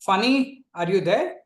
Funny, are you there?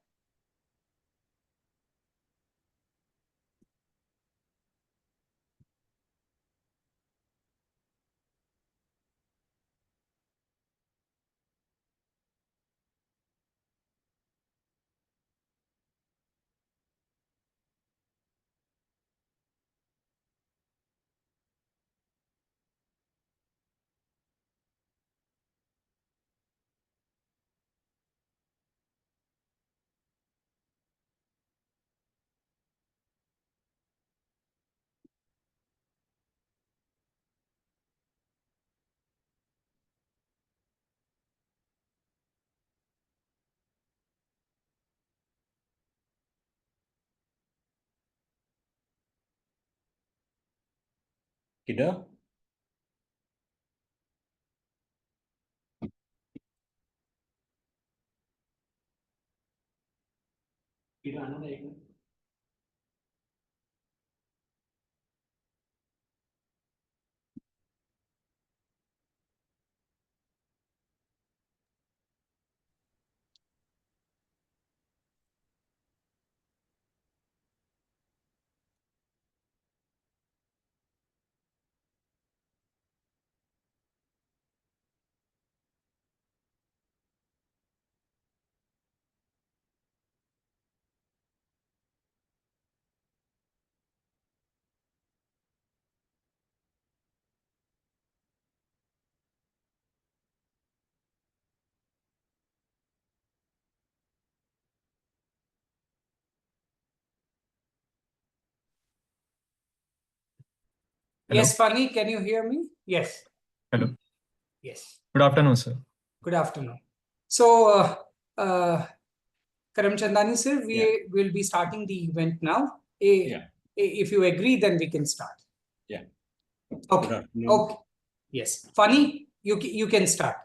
Kiddo? Hello. Yes, Funny, can you hear me? Yes. Hello. Yes. Good afternoon, sir. Good afternoon. So, Karamchandani sir, we will be starting the event now. If you agree, then we can start. Yeah. Okay. Good afternoon. Okay. Yes. Funny, you can start.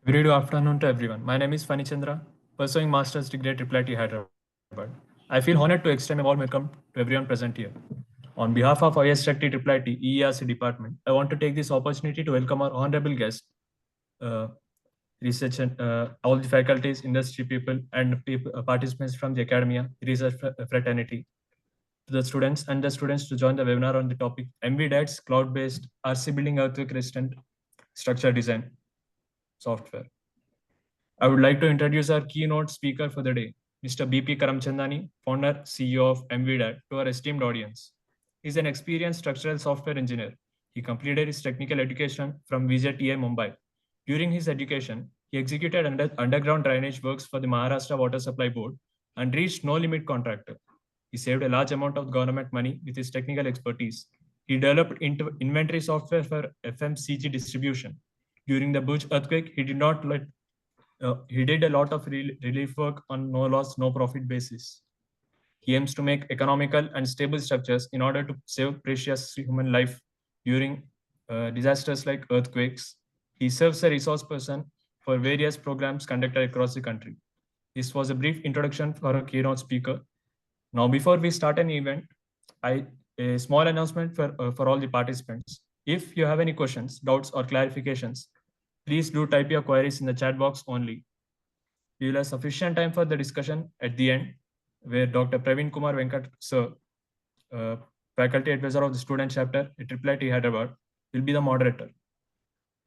Very good afternoon to everyone. My name is Fani Chandra, pursuing master's degree at IIIT Hyderabad. I feel honored to extend a warm welcome to everyone present here. On behalf of IAStructE IIIT EERC department, I want to take this opportunity to welcome our honorable guest, research and all the faculties, industry people, and participants from the academia, research fraternity, to the students to join the webinar on the topic MvDad's cloud-based RC building earthquake resistant structure design software. I would like to introduce our keynote speaker for the day, Mr. P Karamchandani, founder, CEO of MvDad, to our esteemed audience. He is an experienced structural software engineer. He completed his technical education from VJTI Mumbai. During his education, he executed underground drainage works for the Maharashtra Water Supply Board and reached no limit contractor. He saved a large amount of government money with his technical expertise. He developed inventory software for FMCG distribution. During the Bhuj earthquake, he did a lot of relief work on no loss, no profit basis. He aims to make economical and stable structures in order to save precious human life during disasters like earthquakes. He serves a resource person for various programs conducted across the country. This was a brief introduction for our keynote speaker. Now, before we start an event, a small announcement for all the participants. If you have any questions, doubts, or clarifications, please do type your queries in the chat box only. We will have sufficient time for the discussion at the end, where Dr. Praveen Kumar Venkat, sir, faculty advisor of the student chapter at IIIT Hyderabad, will be the moderator.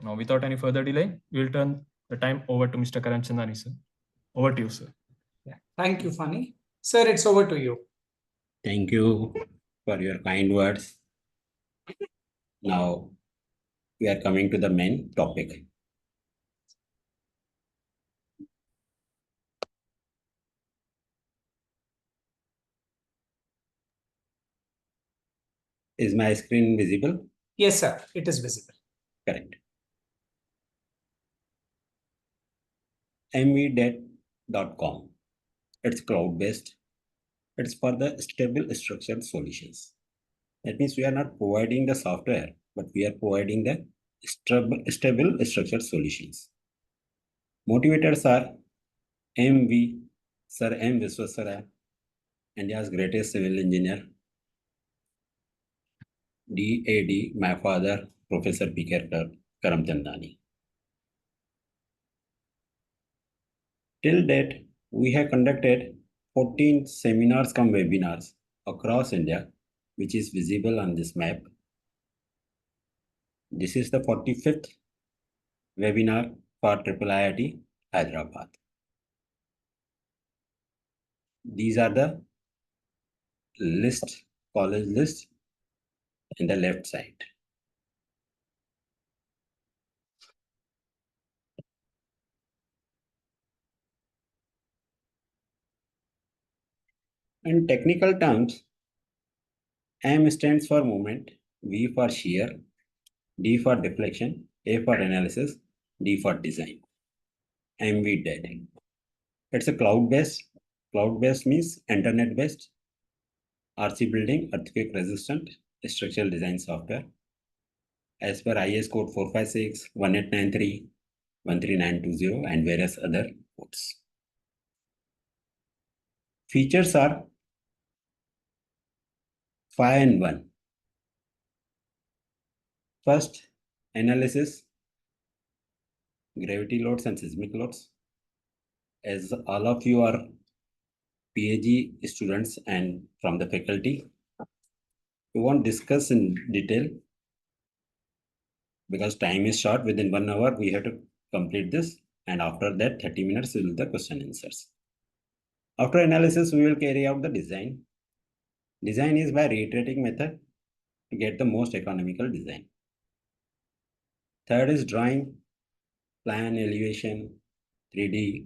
Now, without any further delay, we will turn the time over to Mr. Karamchandani, sir. Over to you, sir. Yeah. Thank you, Funny. Sir, it's over to you. Thank you for your kind words. Now, we are coming to the main topic. Is my screen visible? Yes, sir. It is visible. Correct. MvDad.com. It's cloud-based. It's for the stable structured solutions. That means we are not providing the software, but we are providing the stable structured solutions. Motivators are MV, Sir M. Viswasaraya, India's greatest civil engineer. DAD, my father, Professor P. Karamchandani. Till date, we have conducted 14 seminars cum webinars across India, which is visible on this map. This is the 45th webinar for IIIT Hyderabad. These are the college list in the left side. In technical terms, M stands for movement, V for shear, D for deflection, A for analysis, D for design. MvDad. It's a cloud-based. Cloud-based means internet-based RC building, earthquake resistant structural design software. As per IS code 456, 1893, 13920 and various other codes. Features are 5 and 1. First, analysis, gravity loads and seismic loads. As all of you are PhD students and from the faculty, we won't discuss in detail because time is short. Within 1 hour, we have to complete this. And after that, 30 minutes will be the question answers. After analysis, we will carry out the design. Design is by reiterating method to get the most economical design. Third is drawing, plan, elevation, 3D,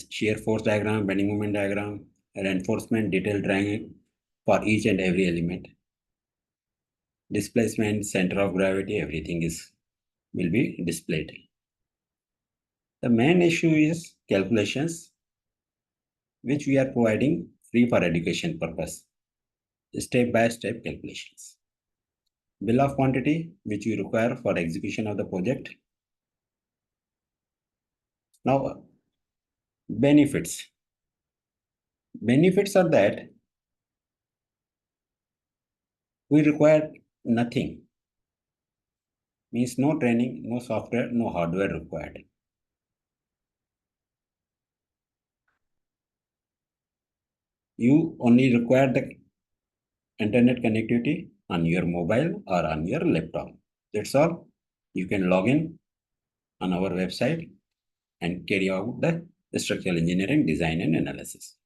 shear force diagram, bending moment diagram, reinforcement, detailed drawing for each and every element. Displacement, center of gravity, everything will be displayed. The main issue is calculations, which we are providing free for education purpose. Step-by-step calculations. Bill of quantity, which we require for execution of the project. Now, benefits. Benefits are that we require nothing. Means no training, no software, no hardware required. You only require the internet connectivity on your mobile or on your laptop. That's all. You can log in on our website and carry out the structural engineering design and analysis.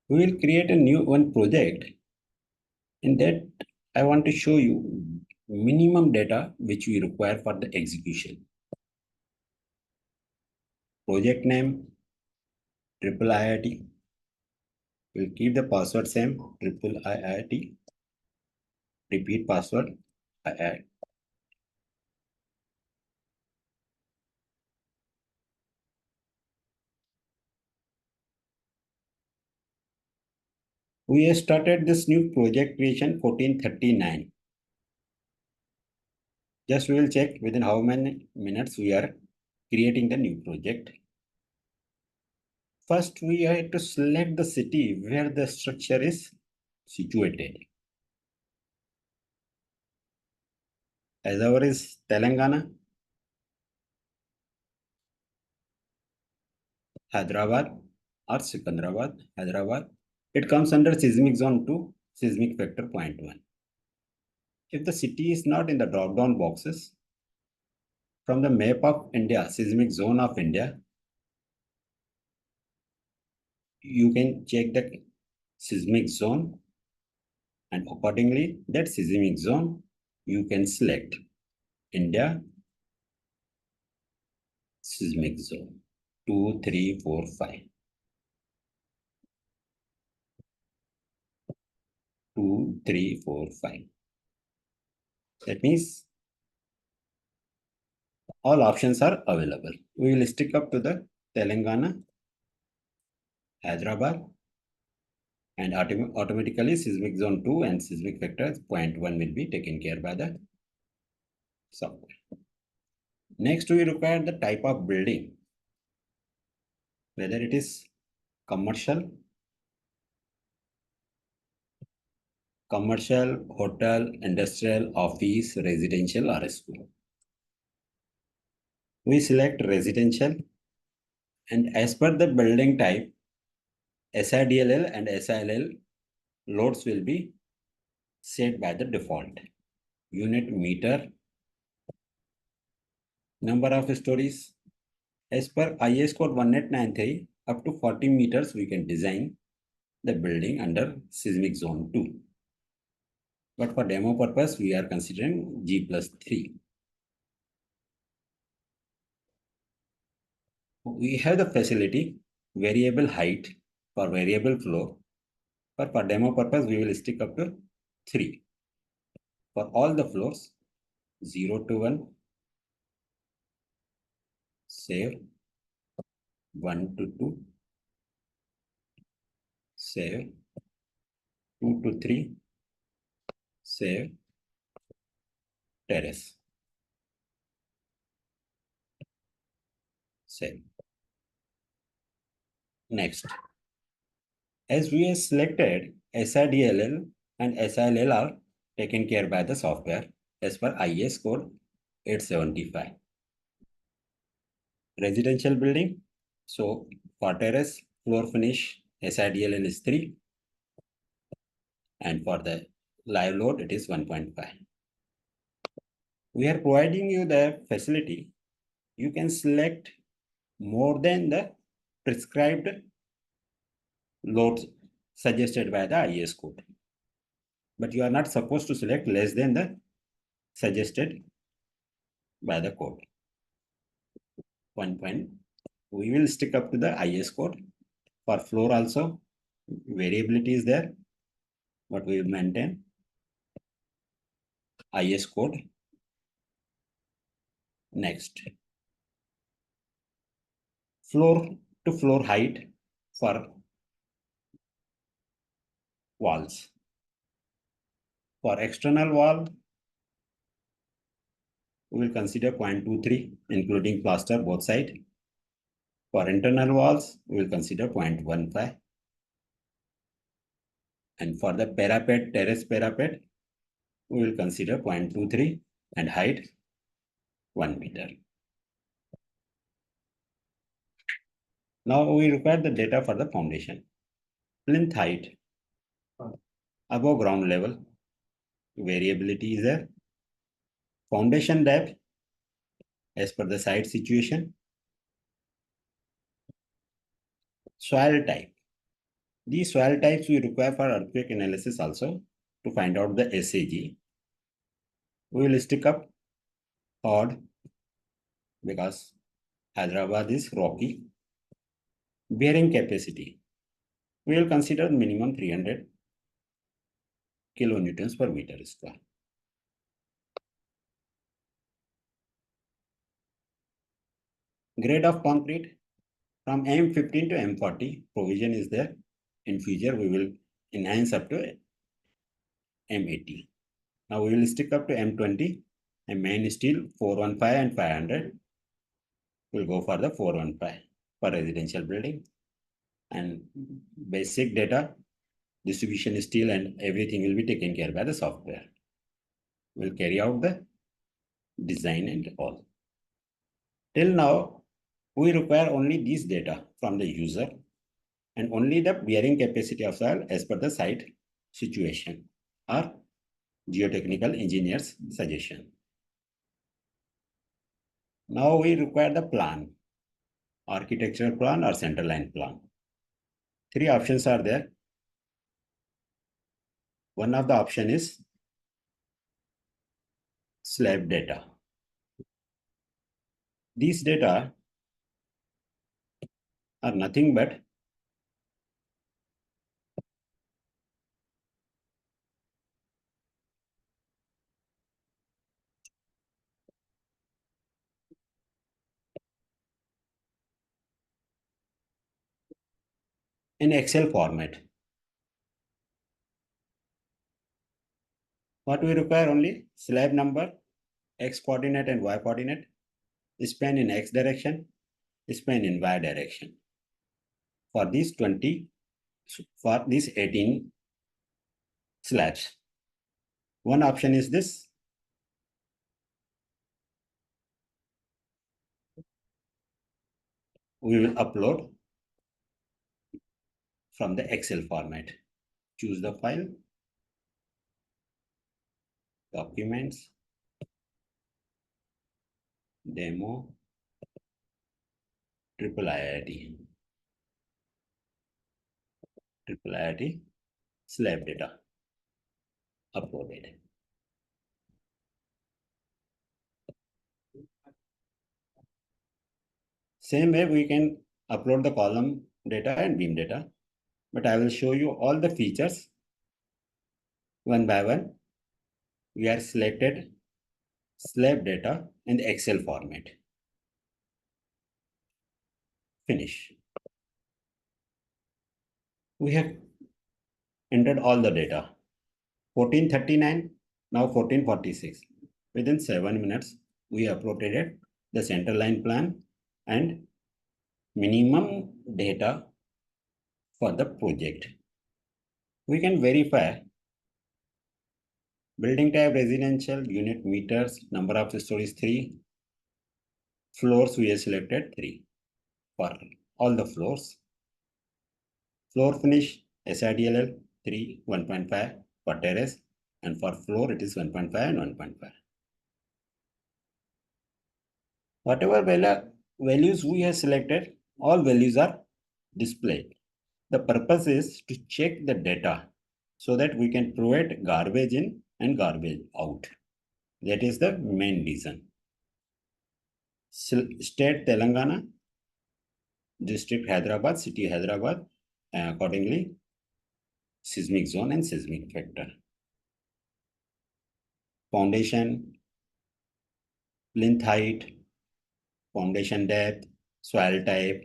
We will create a new one project. In that, I want to show you minimum data which we require for the execution. Project name, IIIT. We'll keep the password same, IIIT. Repeat password, IIIT. We have started this new project creation 1439. Just we will check within how many minutes we are creating the new project. First, we have to select the city where the structure is situated. As our is Telangana, Hyderabad or Sikandrabad, Hyderabad. It comes under seismic zone 2, seismic factor 0.1. If the city is not in the drop-down boxes, from the map of India, seismic zone of India, you can check the seismic zone and accordingly that seismic zone you can select India seismic zone 2, 3, 4, 5. 2, 3, 4, 5. That means all options are available. We will stick up to the Telangana, Hyderabad, and automatically seismic zone 2 and seismic factor 0.1 will be taken care by the software. Next, we require the type of building, whether it is commercial, hotel, industrial, office, residential, or school. we select residential, and as per the building type, SIDLL and SILL loads will be set by the default. Unit meter, number of stories. As per IS code 1893, up to 40 meters we can design the building under seismic zone 2. But for demo purpose, we are considering G+3. We have the facility variable height for variable floor, but for demo purpose, we will stick up to 3. For all the floors, 0 to 1, save, 1 to 2, save, 2 to 3, save, terrace, save. Next, as we have selected SIDLL and SILL are taken care by the software as per IS code 875. Residential building, so for terrace floor finish, SIDLL is 3, and for the live load, it is 1.5. We are providing you the facility. You can select more than the prescribed loads suggested by the IS code. But you are not supposed to select less than the suggested by the code. 1 point. We will stick up to the IS code. For floor also, variability is there, but we will maintain IS code. Next, floor to floor height for walls. For external wall, we will consider 0.23, including plaster both sides. For internal walls, we will consider 0.15. And for the parapet, terrace parapet, we will consider 0.23 and height 1 meter. Now we require the data for the foundation. Plinth height above ground level, variability is there. Foundation depth as per the site situation. Soil type. These soil types we require for earthquake analysis also to find out the SAG. We will stick up odd because Hyderabad is rocky. Bearing capacity. We will consider minimum 300 kilonewtons per meter square. Grade of concrete from M15 to M40 provision is there. In future, we will enhance up to M80. Now we will stick up to M20 and main steel 415 and 500. We'll go for the 415 for residential building. And basic data, distribution steel and everything will be taken care by the software. We'll carry out the design and all. Till now, we require only these data from the user and only the bearing capacity of soil as per the site situation or geotechnical engineer's suggestion. Now we require the plan, architectural plan or centerline plan. 3 options are there. One of the option is slab data. These data are nothing but in Excel format. What we require only slab number, X coordinate and Y coordinate, span in X direction, span in Y direction. For these 20, for these 18 slabs. One option is this. we will upload from the Excel format. Choose the file, documents, demo, IIIT slab data, uploaded. Same way we can upload the column data and beam data, but I will show you all the features one by one. We are selected slab data in the Excel format. Finish. We have entered all the data. 1439, now 1446. Within 7 minutes, we uploaded the center line plan and minimum data for the project. We can verify building type residential, unit meters, number of stories 3, floors we have selected 3 for all the floors. Floor finish SIDLL 3, 1.5 for terrace, and for floor it is 1.5 and 1.5. Whatever values we have selected, all values are displayed. The purpose is to check the data so that we can provide garbage in and garbage out. That is the main reason. State Telangana, district Hyderabad, city Hyderabad, accordingly seismic zone and seismic factor. Foundation, plinth height, foundation depth, soil type.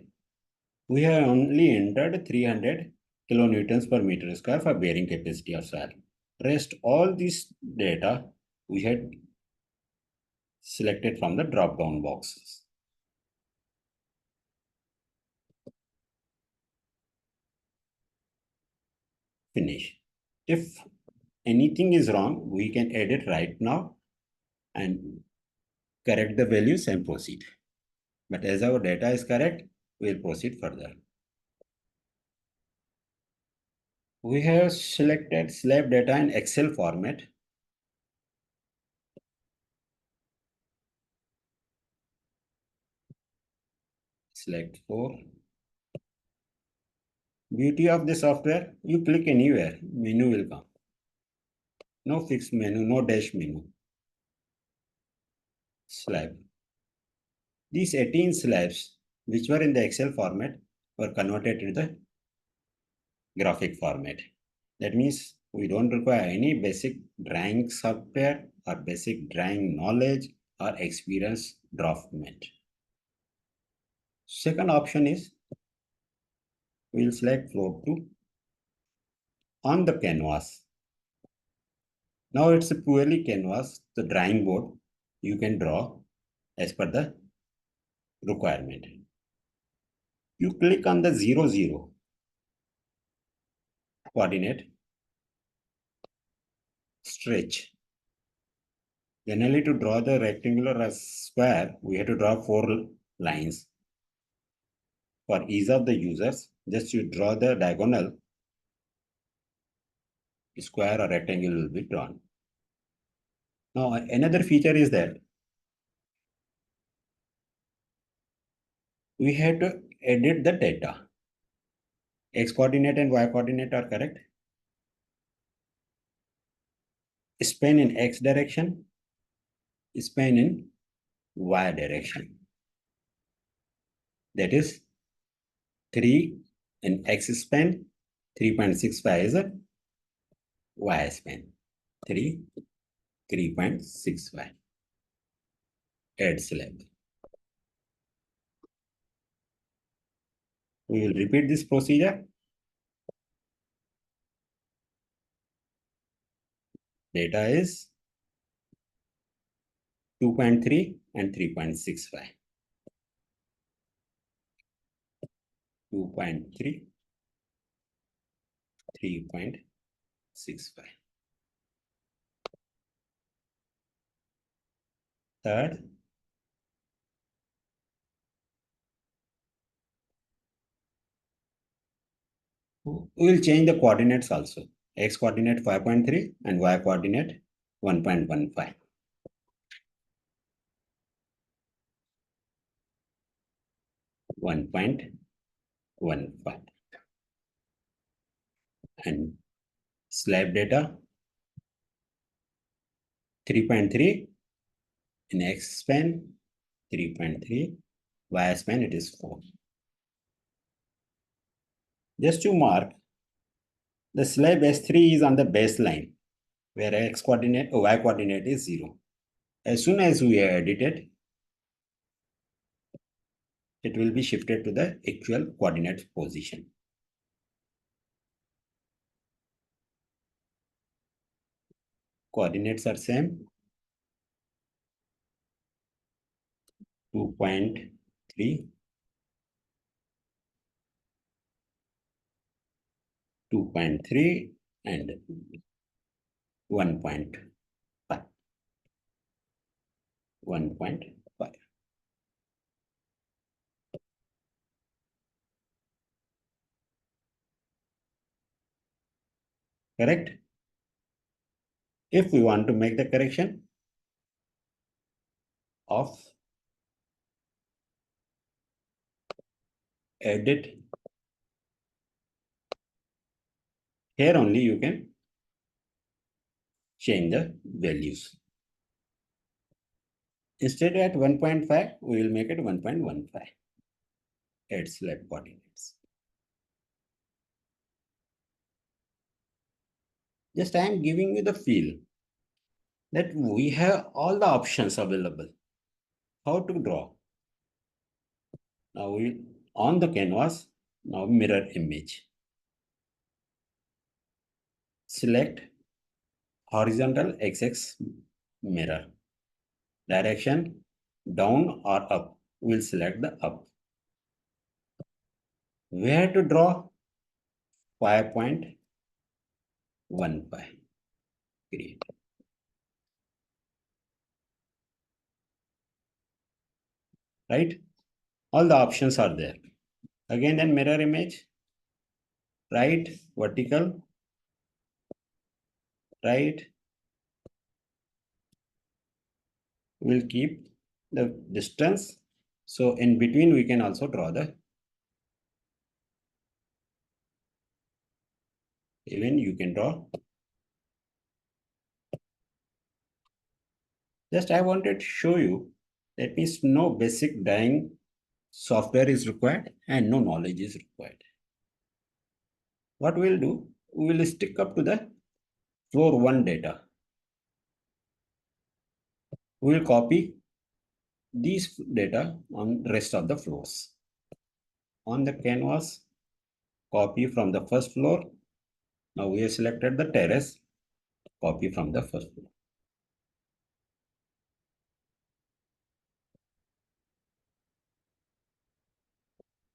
We have only entered 300 kilonewtons per meter square for bearing capacity of soil. Rest all this data we had selected from the drop-down boxes. Finish. If anything is wrong, we can edit right now and correct the values and proceed. But as our data is correct, we'll proceed further. We have selected slab data in Excel format. Select 4. Beauty of the software, you click anywhere, menu will come. No fixed menu, no dash menu. Slab. These 18 slabs, which were in the Excel format, were converted to the graphic format. That means we don't require any basic drawing software or basic drawing knowledge or experience draftsman. Second option is we'll select floor 2 on the canvas. Now it's a purely canvas, the drawing board. You can draw as per the requirement. You click on the 0, 0 coordinate, stretch. Generally, to draw the rectangular square, we have to draw 4 lines. For ease of the users, just you draw the diagonal, square or rectangle will be drawn. Now, another feature is that we have to edit the data. X coordinate and Y coordinate are correct. Span in X direction, span in Y direction. That is 3 in X span, 3.65 is a Y span, 3.65. Add slab. We will repeat this procedure. Data is 2.3 and 3.65. 2.3, 3.65. Third, We will change the coordinates also. X coordinate 5.3 and Y coordinate 1.15. And slab data 3.3 in X span 3.3, Y span it is 4. Just to mark, the slab S3 is on the baseline where X coordinate or Y coordinate is 0. As soon as we edit it, it will be shifted to the actual coordinate position. Coordinates are same. 2.3, 2.3 and 1.5. 1.5. Correct? If we want to make the correction of edit, here only you can change the values. Instead at 1.5, we will make it 1.15. Add slab coordinates. Just I am giving you the feel that we have all the options available. How to draw? Now we on the canvas, now mirror image. Select horizontal XX mirror. Direction down or up. We'll select the up. Where to draw? 5.15. Create. Right? All the options are there. Again, then mirror image. Right, vertical. Right. We'll keep the distance. So in between, we can also draw the. Even you can draw. Just I wanted to show you that means no basic drawing software is required and no knowledge is required. What we'll do, we will stick up to the floor 1 data. We will copy these data on rest of the floors. On the canvas, copy from the first floor. Now we have selected the terrace, copy from the first floor.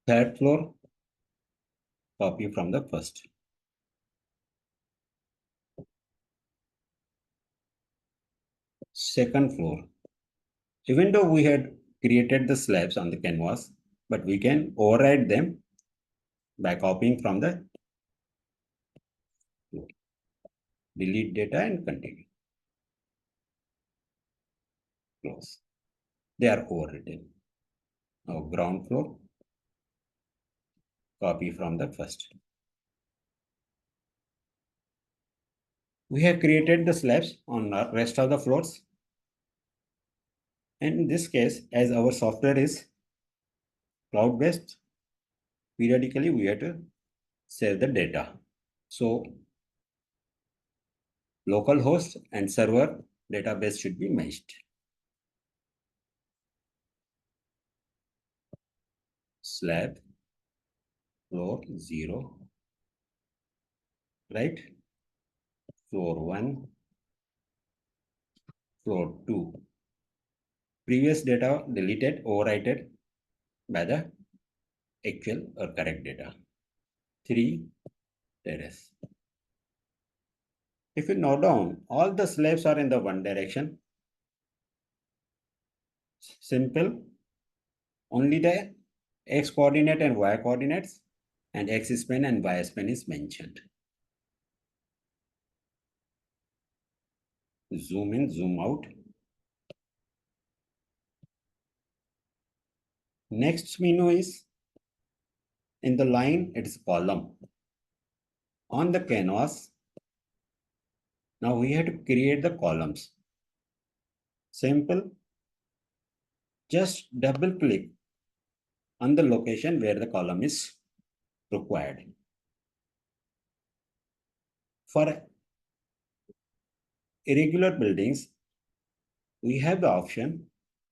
Third floor, copy from the first. Second floor. Even though we had created the slabs on the canvas, but we can override them by copying from the floor. Delete data and continue. Close. They are overwritten. Now ground floor, copy from the first. We have created the slabs on the rest of the floors. And in this case, as our software is cloud-based, periodically we have to save the data. So local host and server database should be matched. Slab floor 0, right? Floor 1, floor 2. Previous data deleted, overwritten by the actual or correct data. 3, terrace. If you note down, all the slabs are in the one direction. Simple. Only the X coordinate and Y coordinates and x-span and y-span is mentioned. Zoom in, zoom out. Next menu is in the line, it is column. On the canvas, now we have to create the columns. Simple. Just double click on the location where the column is required. For irregular buildings, we have the option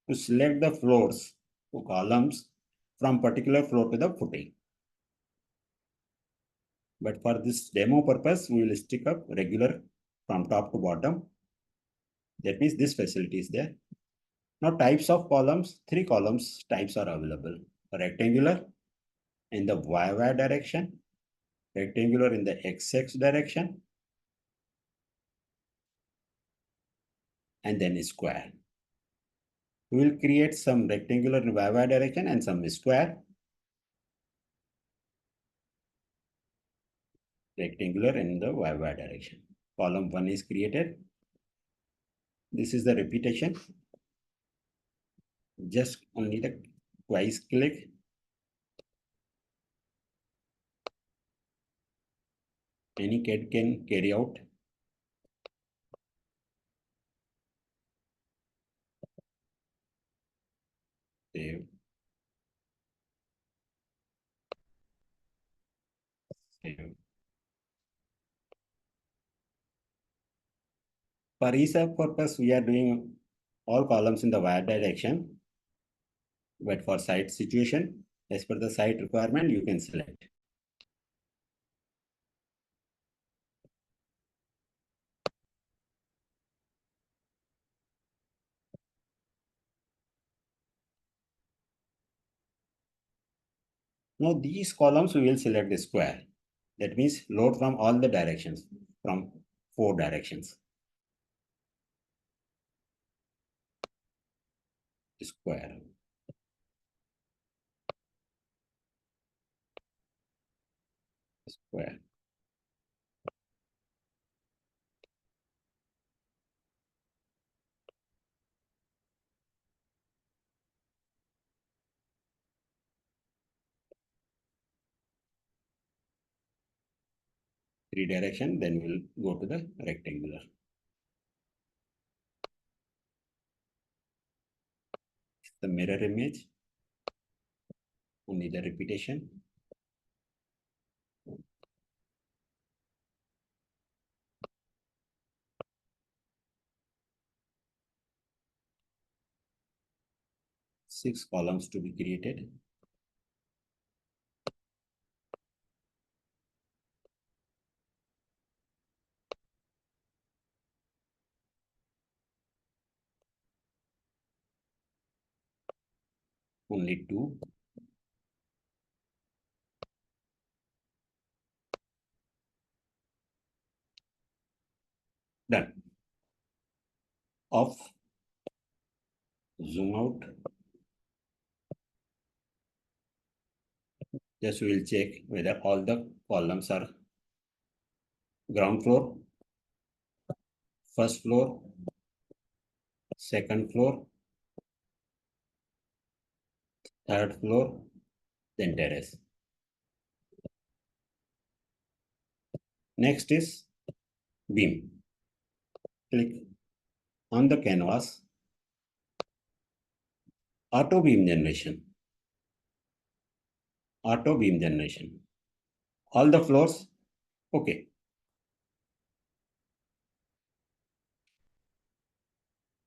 to select the floors to columns from particular floor to the footing. But for this demo purpose, we will stick up regular from top to bottom. That means this facility is there. Now types of columns, 3 columns types are available. Rectangular in the y-y direction, rectangular in the x-x direction, and then square. We will create some rectangular in y-y direction and some square. Rectangular in the y-y direction. Column 1 is created. This is the repetition. Just only the twice click. Any kid can carry out. Save. Save. For ease of purpose, we are doing all columns in the y direction. But for site situation, as per the site requirement, you can select. Now these columns we will select the square. That means load from all the directions, from 4 directions. Square. Square. Three direction, then we'll go to the rectangular. The mirror image, only the repetition. Six columns to be created. Only 2. Done. Off. Zoom out. Just we will check whether all the columns are ground floor, first floor, second floor, third floor, then terrace. Next is beam. Click on the canvas, auto beam generation. Auto beam generation. All the floors, okay.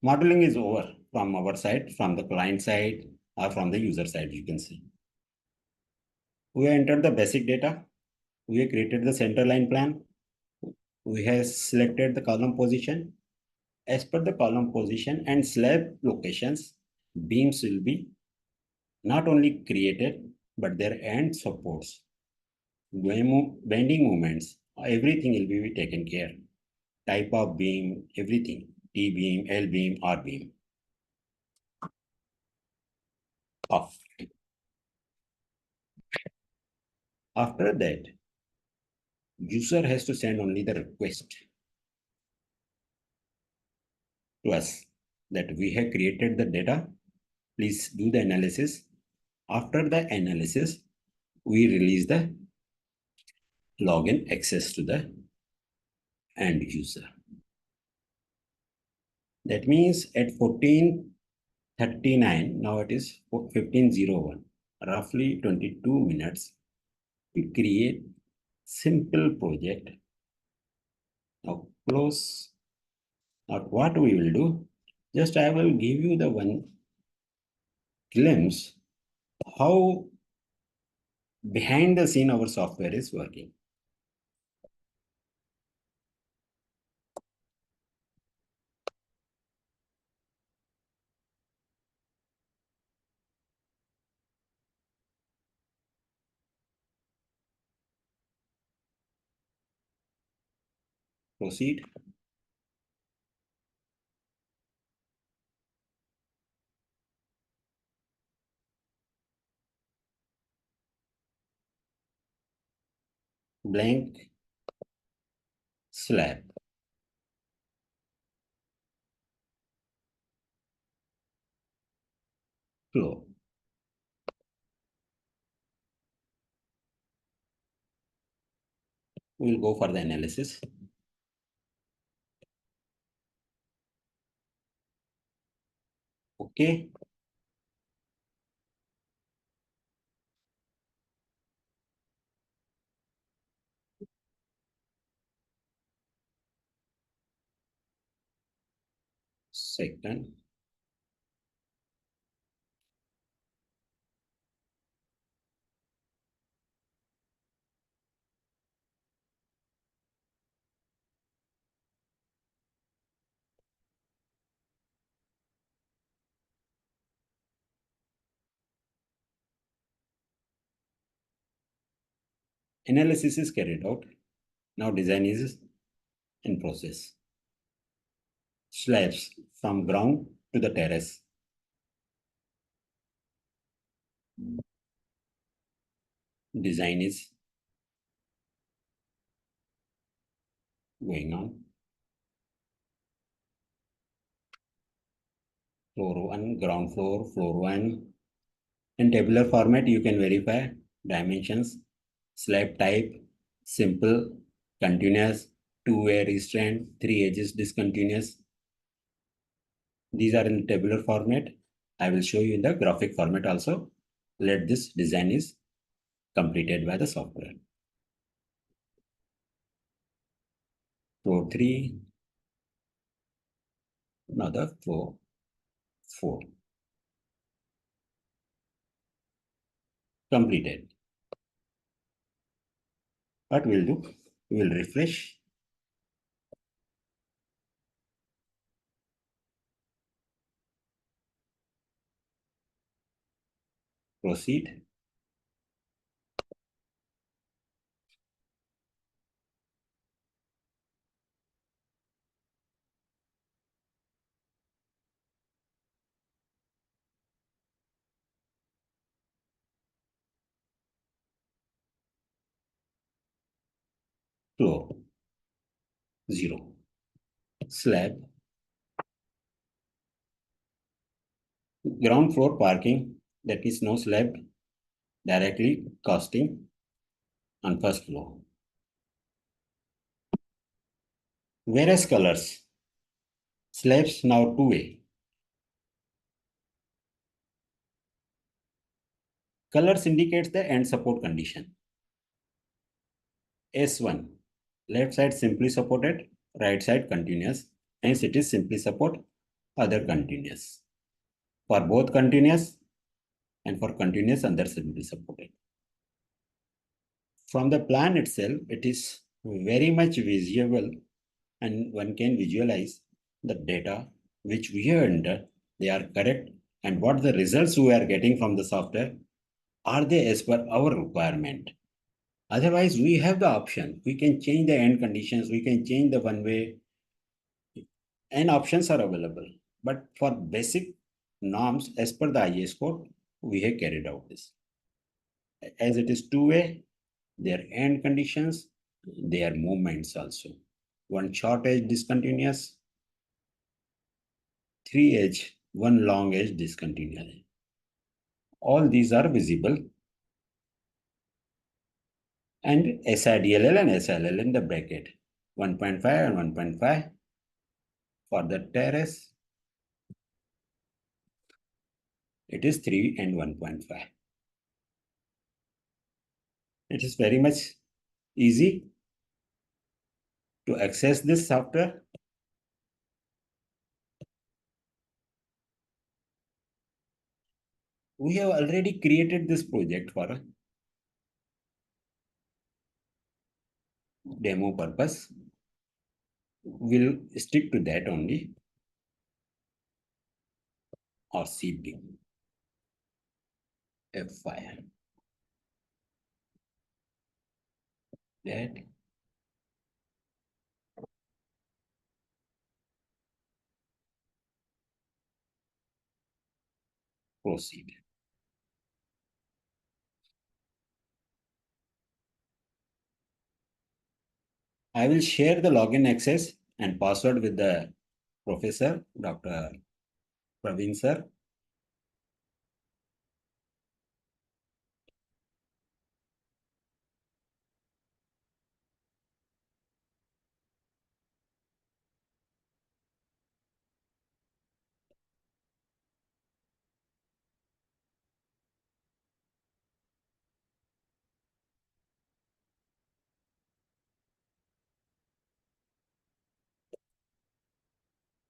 Modeling is over from our side, from the client side, or from the user side, you can see. We have entered the basic data. We have created the center line plan. We have selected the column position. As per the column position and slab locations, beams will be not only created, but their end supports, bending moments, everything will be taken care. Type of beam, everything, T-beam, L-beam, R-beam. Off. After that, user has to send only the request to us that we have created the data. Please do the analysis. After the analysis, we release the login access to the end user. That means at 14:39, now it is 15:01, roughly 22 minutes, we create simple project. Now close. Now what we will do, just I will give you the one glimpse how behind the scene our software is working. Proceed. Blank slab. Flow. We will go for the analysis. Okay. Second. Analysis is carried out. Now design is in process. Slabs from ground to the terrace. Design is going on. Floor 1, ground floor, floor 1. In tabular format, you can verify dimensions, slab type, simple, continuous, two-way restraint, 3 edges discontinuous. These are in tabular format. I will show you in the graphic format also. Let this design is completed by the software. Floor 3, another floor 4. Completed. What we'll do, we will refresh. Proceed. Floor 0. Slab. Ground floor parking, that is no slab, directly casting on first floor. Various colors. Slabs now two-way. Colors indicates the end support condition. S1, left side simply supported, right side continuous, hence it is simply support, other continuous. For both continuous and for continuous, other simply supported. From the plan itself, it is very much visible and one can visualize the data which we have entered, they are correct, and what the results we are getting from the software, are they as per our requirement? Otherwise, we have the option. We can change the end conditions. We can change the one way, and options are available. But for basic norms, as per the IAS code, we have carried out this. As it is two-way, their end conditions, their movements also. One short edge discontinuous, 3 edge, one long edge discontinuous. All these are visible. And SIDLL and SLL in the bracket, 1.5 and 1.5 for the terrace. It is 3 and 1.5. It is very much easy to access this software. We have already created this project for a demo purpose. We'll stick to that only, or CD F5. That proceed. I will share the login access and password with the professor, Dr. Praveen sir.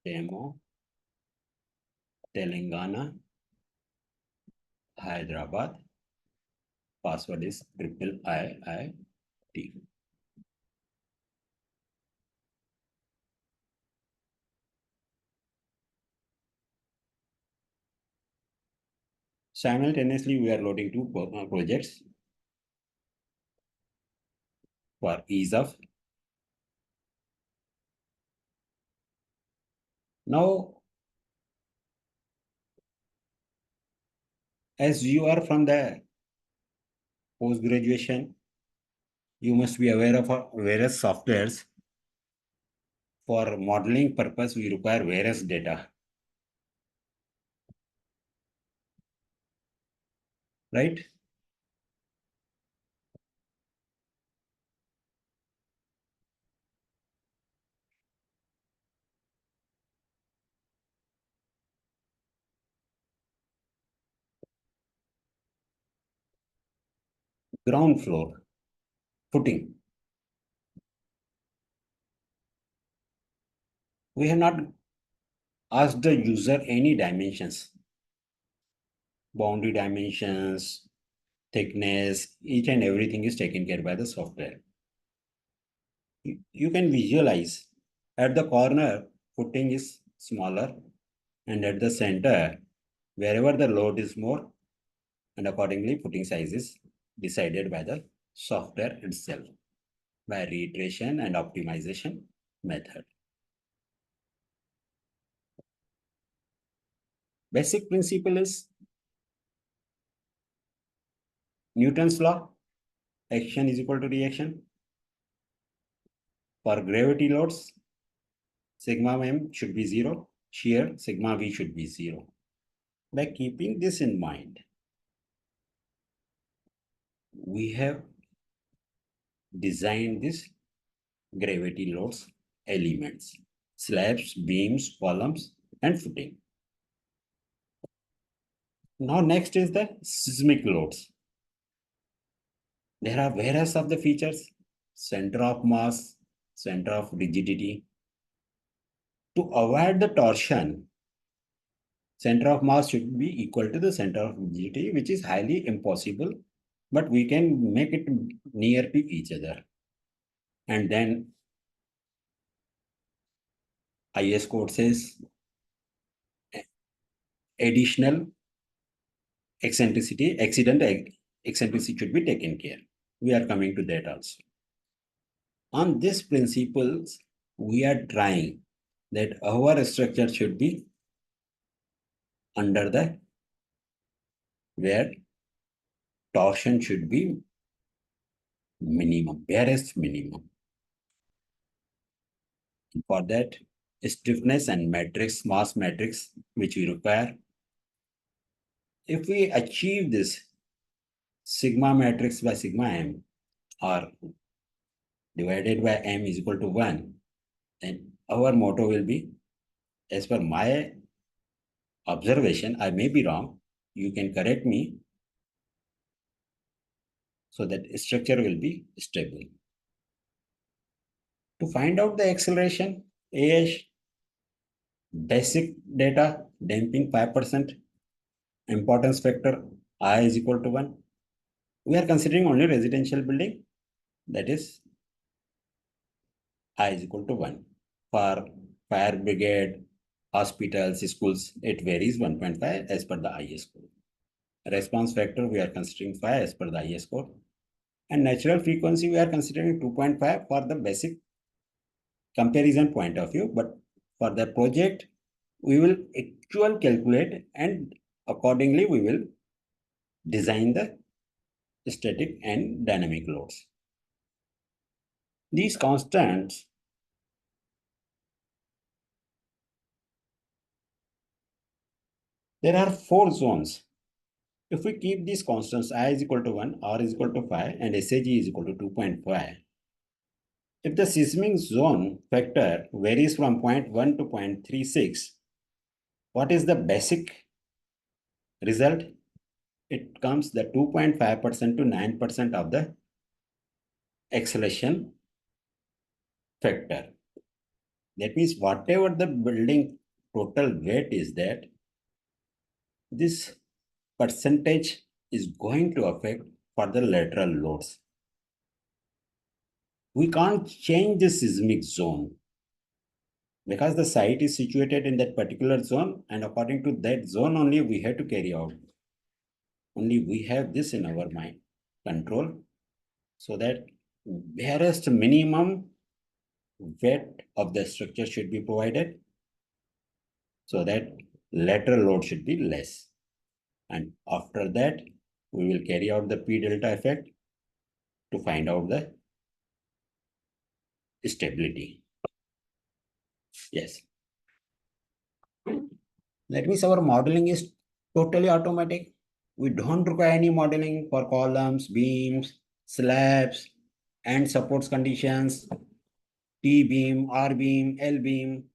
Demo, Telangana, Hyderabad. Password is IIIT. Simultaneously, we are loading two projects for ease of. Now, as you are from the post-graduation, you must be aware of various softwares. For modeling purpose, we require various data. Right? Ground floor, footing. We have not asked the user any dimensions, boundary dimensions, thickness, each and everything is taken care by the software. You can visualize at the corner, footing is smaller, and at the center, wherever the load is more, and accordingly, footing size is decided by the software itself by reiteration and optimization method. Basic principle is Newton's law, action is equal to reaction. For gravity loads, sigma m should be 0, shear sigma v should be 0. By keeping this in mind, we have designed this gravity loads elements, slabs, beams, columns, and footing. Now next is the seismic loads. There are various of the features, center of mass, center of rigidity. To avoid the torsion, center of mass should be equal to the center of rigidity, which is highly impossible, but we can make it near to each other. And then IS code says additional eccentricity, accident eccentricity should be taken care. We are coming to that also. On these principles, we are trying that our structure should be under the where torsion should be minimum, barest minimum. For that, stiffness and matrix, mass matrix, which we require. If we achieve this sigma matrix by sigma m, or divided by m is equal to 1, then our motto will be, as per my observation, I may be wrong, you can correct me, so that structure will be stable. To find out the acceleration, AH, basic data, damping 5%, importance factor, I is equal to 1. We are considering only residential building, that is I is equal to 1. For fire brigade, hospitals, schools, it varies 1.5 as per the IS code. Response factor, we are considering 5 as per the IS code. And natural frequency, we are considering 2.5 for the basic comparison point of view. But for the project, we will actual calculate, and accordingly we will design the static and dynamic loads. These constants there are 4 zones. If we keep these constants, I is equal to 1, R is equal to 5, and SAG is equal to 2.5, if the seismic zone factor varies from 0.1 to 0.36, what is the basic result? It comes the 2.5% to 9% of the acceleration factor. That means whatever the building total weight is, that this percentage is going to affect for the lateral loads. We can't change the seismic zone because the site is situated in that particular zone, and according to that zone only we have to carry out. Only we have this in our mind control, so that barest minimum weight of the structure should be provided, so that lateral load should be less. And after that, we will carry out the P delta effect to find out the stability. Yes. That means our modeling is totally automatic. We don't require any modeling for columns, beams, slabs, and supports conditions, T beam, R beam, L beam,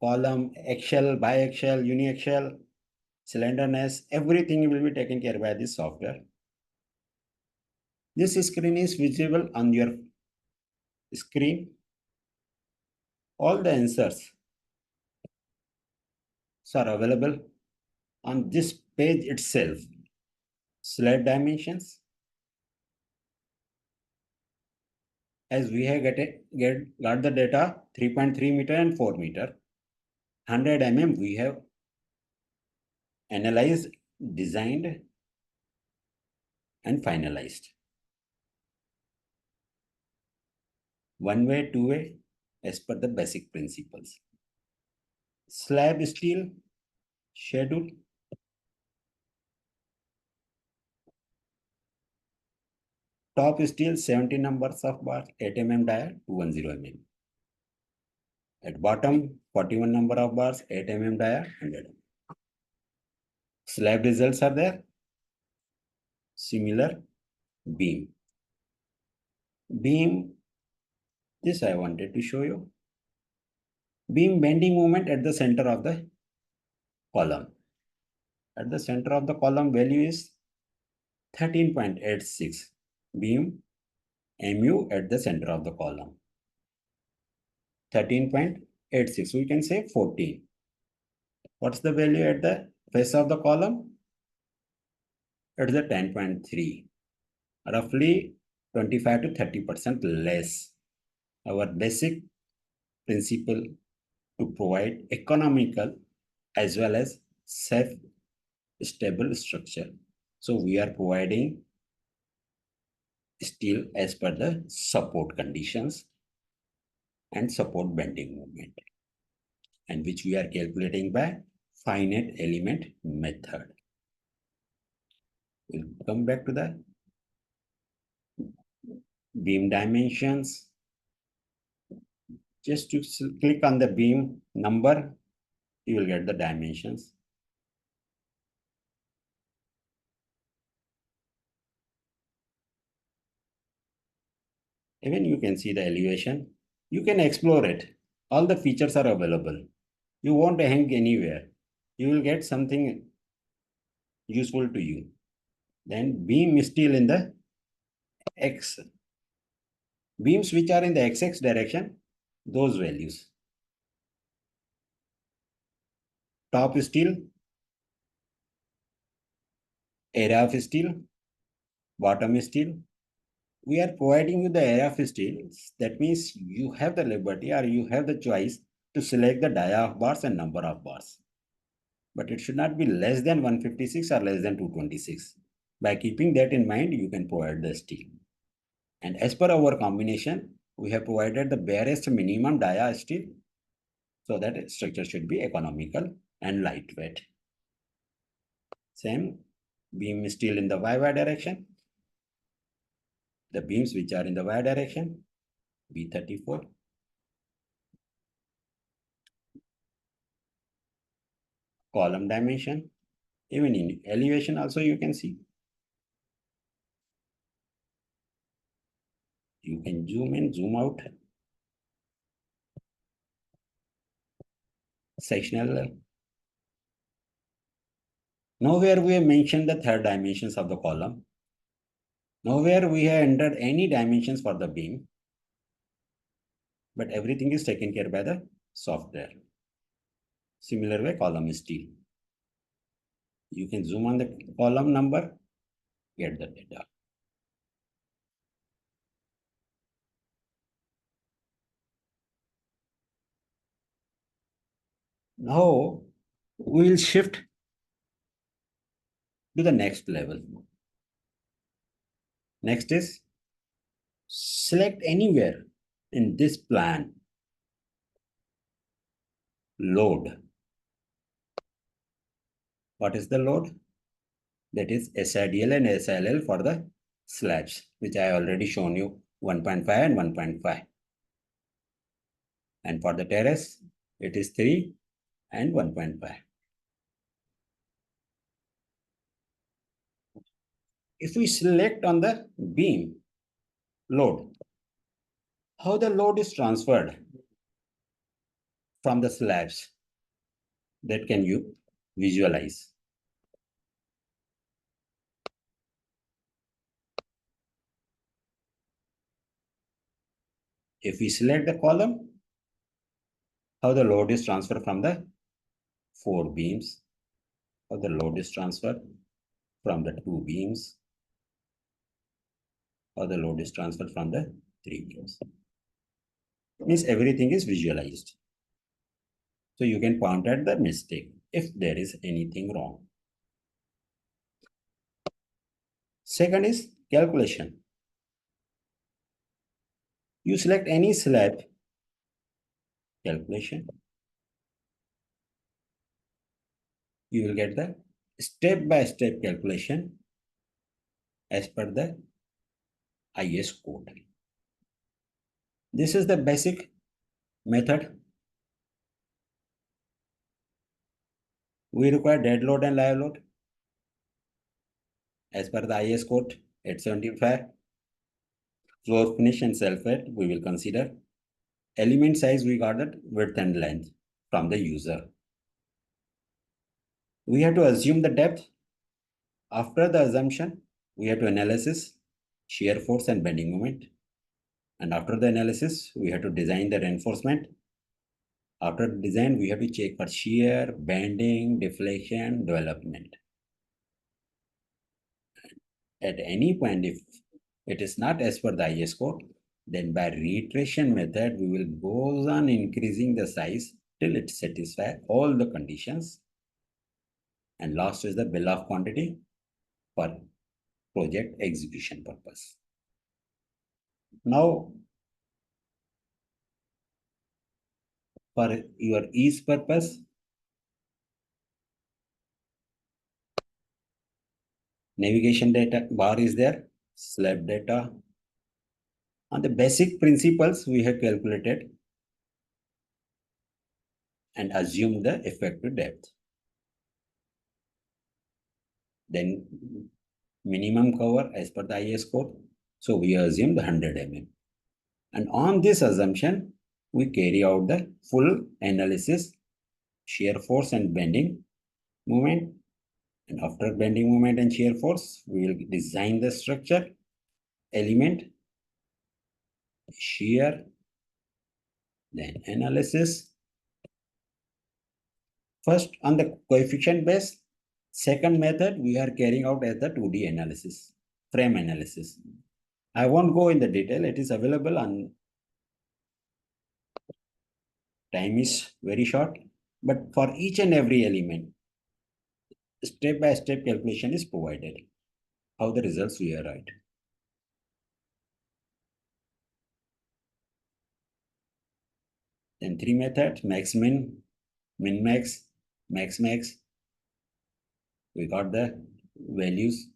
column, axial, biaxial, uniaxial, slenderness, everything will be taken care by this software. This screen is visible on your screen. All the answers are available on this page itself. Slab dimensions, as we have got the data 3.3 meter and 4 meter. 100 mm we have analyzed, designed, and finalized. One way, two way, as per the basic principles. Slab steel schedule. Top steel 70 numbers of bars, 8 mm dia, 210 mm. At bottom 41 number of bars, 8 mm dia, 100 mm. Slab results are there. Similar beam. Beam, this I wanted to show you. Beam bending moment at the center of the column. At the center of the column value is 13.86. Beam MU at the center of the column. 13.86. We can say 14. What's the value at the face of the column? It's the 10.3. Roughly 25 to 30% less. Our basic principle to provide economical as well as safe, stable structure. So we are providing steel as per the support conditions and support bending moment, and which we are calculating by finite element method. We'll come back to that. beam dimensions. Just to click on the beam number, you will get the dimensions. Even you can see the elevation. You can explore it. All the features are available. You won't hang anywhere. You will get something useful to you. Then beam steel in the X. Beams which are in the XX direction, those values. Top steel, area of steel, bottom steel. We are providing you the area of steel. That means you have the liberty or you have the choice to select the dia of bars and number of bars. But it should not be less than 156 or less than 226. By keeping that in mind, you can provide the steel. And as per our combination, we have provided the barest minimum dia steel so that structure should be economical and lightweight. Same beam steel in the y direction. The beams which are in the y direction, B34. Column dimension, even in elevation also you can see. You can zoom in, zoom out. Sectional. Nowhere we have mentioned the third dimensions of the column. Nowhere we have entered any dimensions for the beam. But everything is taken care by the software. Similar way, column steel. You can zoom on the column number, get the data. Now we will shift to the next level. Next is select anywhere in this plan load. What is the load? That is SIDL and SILL for the slabs, which I already shown you 1.5 and 1.5. And for the terrace, it is 3 and 1.5. If we select on the beam load, how the load is transferred from the slabs, that can you visualize. If we select the column, how the load is transferred from the 4 beams, how the load is transferred from the 2 beams, how the load is transferred from the 3 beams. Means everything is visualized. So you can point at the mistake if there is anything wrong. Second is calculation. You select any slab, calculation. You will get the step-by-step calculation as per the IS code. This is the basic method. We require dead load and live load as per the IS code 875. Floor finish and self-weight we will consider. Element size we got that width and length from the user. We have to assume the depth. After the assumption, we have to analysis shear force and bending moment. And after the analysis, we have to design the reinforcement. After design, we have to check for shear, bending, deflection, development. At any point, if it is not as per the IS code, then by reiteration method, we will go on increasing the size till it satisfies all the conditions. And last is the bill of quantity for project execution purpose. Now, for your ease purpose, navigation data bar is there, slab data, On the basic principles, we have calculated and assumed the effective depth. Then minimum cover as per the IS code. So we assume the 100 mm. And on this assumption, we carry out the full analysis, shear force and bending moment. And after bending moment and shear force, we will design the structure, element, shear, then analysis. First on the coefficient base, second method we are carrying out as the 2D analysis, frame analysis. I won't go in the detail, it is available on time is very short, but for each and every element, step-by-step calculation is provided, how the results we arrived. Then 3 methods, max min, min max, max max. We got the values,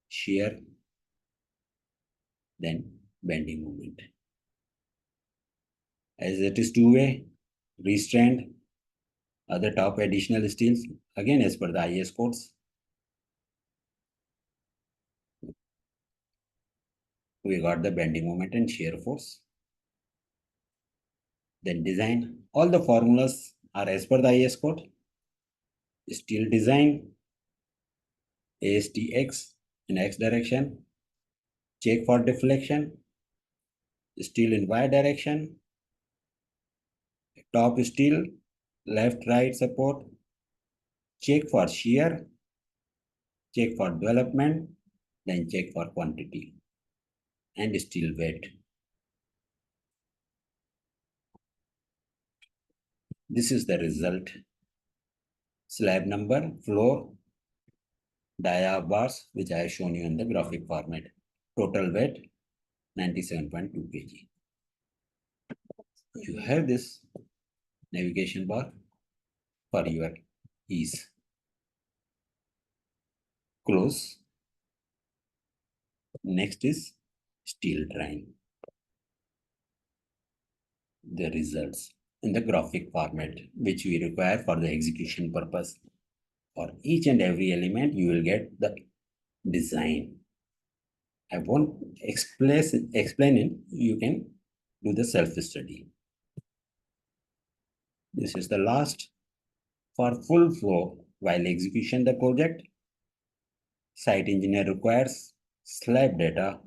shear, then bending moment. As it is two-way, restrained, other top additional steels, again as per the IS codes. We got the bending moment and shear force. Then design, all the formulas are as per the IS code. Steel design, ASTX in X direction, check for deflection, steel in Y direction, top steel, left right support, check for shear, check for development, then check for quantity and steel weight. This is the result. Slab number, floor, dia bars, which I have shown you in the graphic format. Total weight, 97.2 kg. You have this navigation bar for your ease. Close. Next is steel drawing. The results in the graphic format, which we require for the execution purpose. For each and every element, you will get the design. I won't explain it. You can do the self-study. This is the last. For full flow while execution the project, site engineer requires slab data,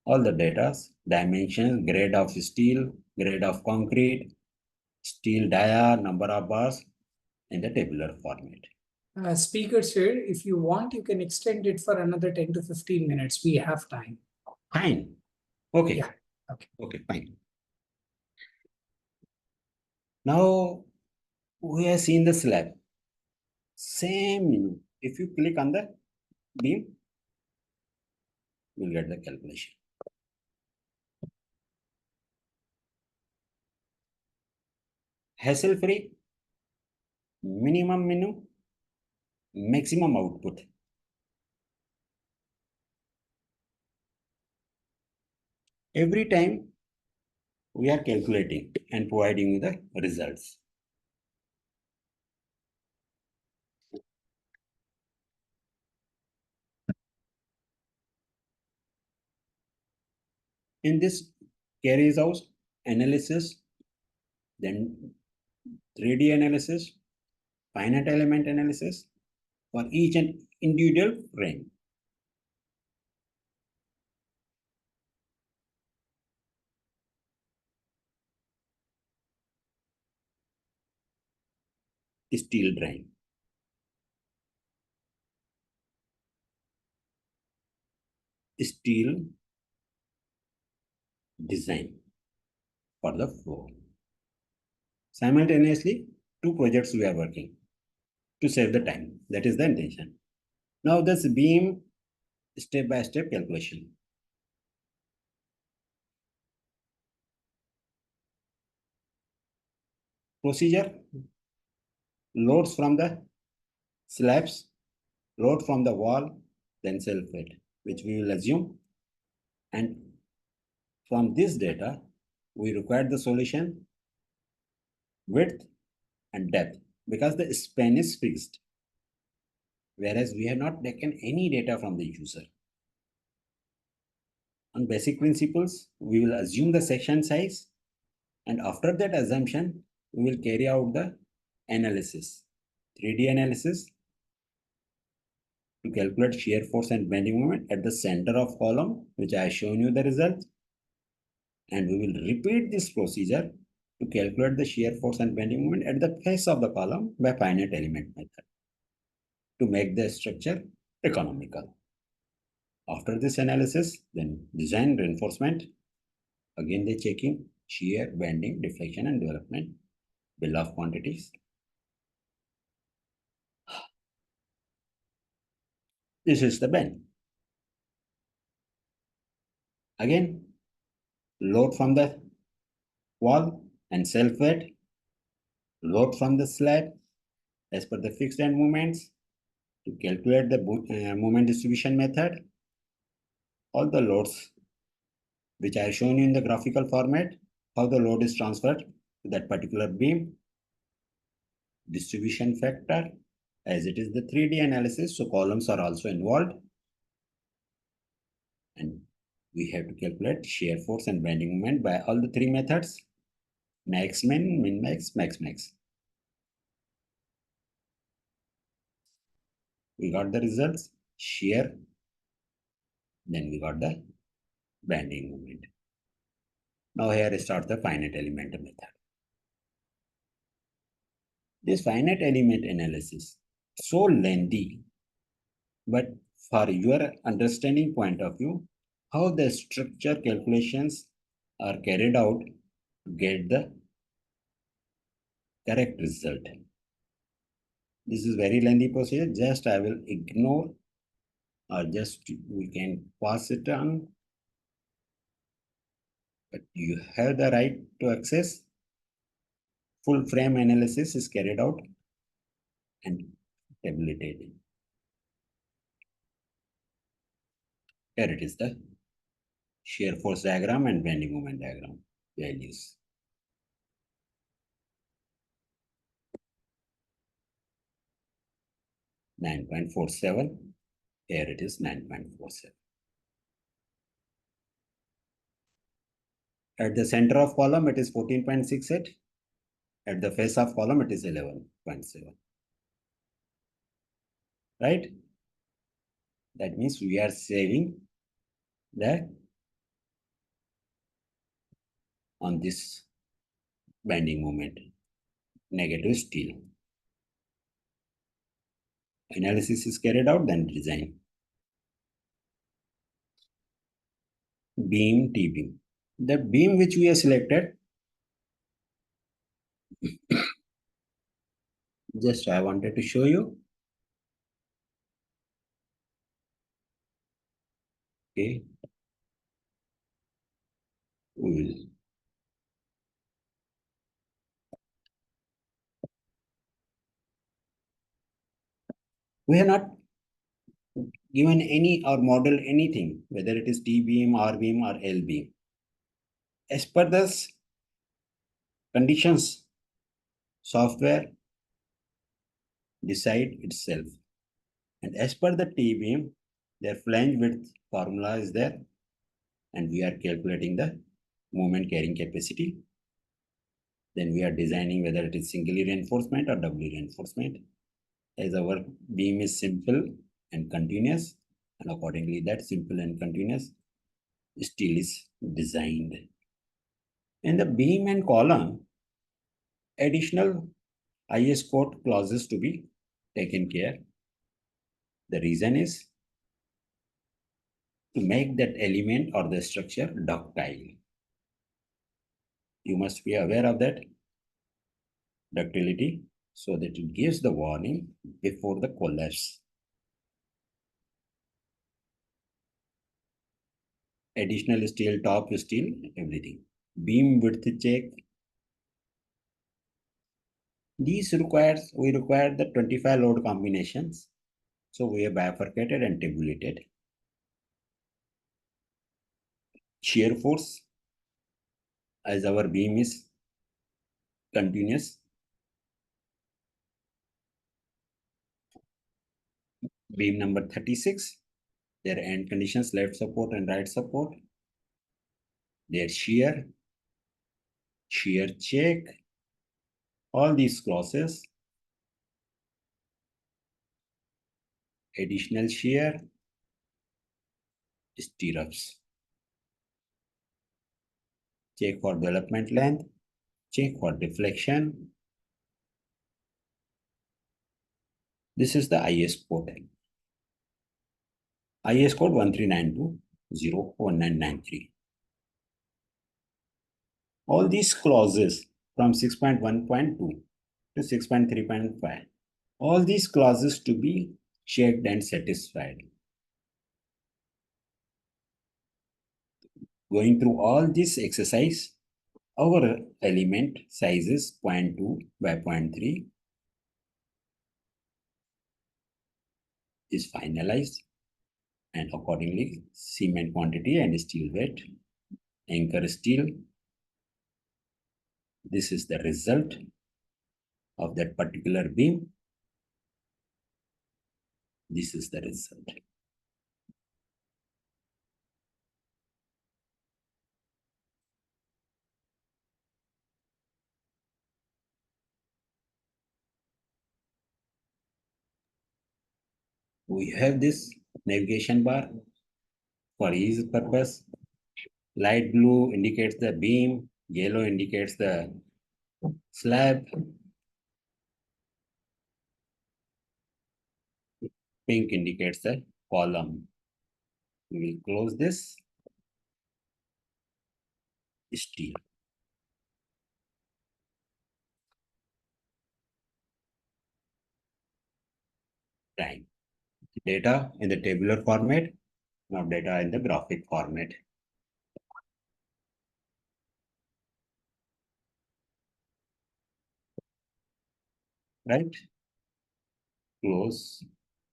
all the data, dimensions, grade of steel, grade of concrete, steel dia, number of bars in the tabular format. Speakers here, if you want, you can extend it for another 10 to 15 minutes. We have time. Fine. Okay. Yeah. Okay. Okay, fine. Now we have seen the slab. Same menu. If you click on the beam, you'll get the calculation. Hassle-free, minimum menu, maximum output. Every time we are calculating and providing you the results. In this carries out analysis, then 3D analysis, finite element analysis for each and individual frame. Steel drawing. Steel design for the floor. Simultaneously, two projects we are working to save the time. That is the intention. Now this beam step-by-step calculation. Procedure: loads from the slabs, load from the wall, then self weight, which we will assume, and From this data, we require the solution width and depth because the span is fixed, whereas we have not taken any data from the user. On basic principles, we will assume the section size, and after that assumption, we will carry out the analysis, 3D analysis, to calculate shear force and bending moment at the center of column, which I have shown you the result. And we will repeat this procedure to calculate the shear force and bending moment at the face of the column by finite element method to make the structure economical. After this analysis, then design reinforcement. Again, they checking shear, bending, deflection, and development, bill of quantities. This is the bend. Again, load from the wall and self-weight, load from the slab as per the fixed end moments to calculate the moment distribution method. All the loads which I have shown you in the graphical format, how the load is transferred to that particular beam, distribution factor, as it is the 3D analysis, so columns are also involved. And we have to calculate shear force and bending moment by all the three methods: max min, min max, max max. We got the results, shear, then we got the bending moment. Now here starts the finite element method. This finite element analysis, so lengthy, but for your understanding point of view, how the structure calculations are carried out to get the correct result. This is very lengthy procedure. Just I will ignore, or just we can pass it on. But you have the right to access. Full frame analysis is carried out and tabulated. Here it is, the shear force diagram and bending moment diagram values. .47. Here it is 9.47. At the center of column, it is 14.68. At the face of column, it is 11.7. Right? That means we are saving the on this bending moment, negative steel. Analysis is carried out, then design. Beam, T-beam. The beam which we have selected, just I wanted to show you. Okay. We have not given any or model anything, whether it is T-beam, R-beam, or L-beam. As per this conditions, software decide itself. And as per the T-beam, their flange width formula is there, and we are calculating the moment carrying capacity. Then we are designing whether it is single reinforcement or doubly reinforcement. As our beam is simple and continuous, and accordingly that simple and continuous steel is designed. In the beam and column, additional IS code clauses to be taken care. The reason is to make that element or the structure ductile. You must be aware of that ductility, so that it gives the warning before the collapse. Additional steel, top steel, everything. Beam width check. We require the 25 load combinations. So we have bifurcated and tabulated. Shear force as our beam is continuous. Beam number 36, their end conditions, left support and right support, their shear check, all these clauses, additional shear, stirrups, check for development length, check for deflection. This is the IS code. IS code 1392-01993. All these clauses from 6.1.2 to 6.3.5, all these clauses to be checked and satisfied. Going through all this exercise, our element sizes 0.2 by 0.3 is finalized, and accordingly cement quantity and steel weight, anchor steel. This is the result of that particular beam. This is the result. We have this navigation bar for ease purpose. Light blue indicates the beam, yellow indicates the slab, pink indicates the column. We will close this. Steel. Time. Data in the tabular format, now data in the graphic format. Right? Close.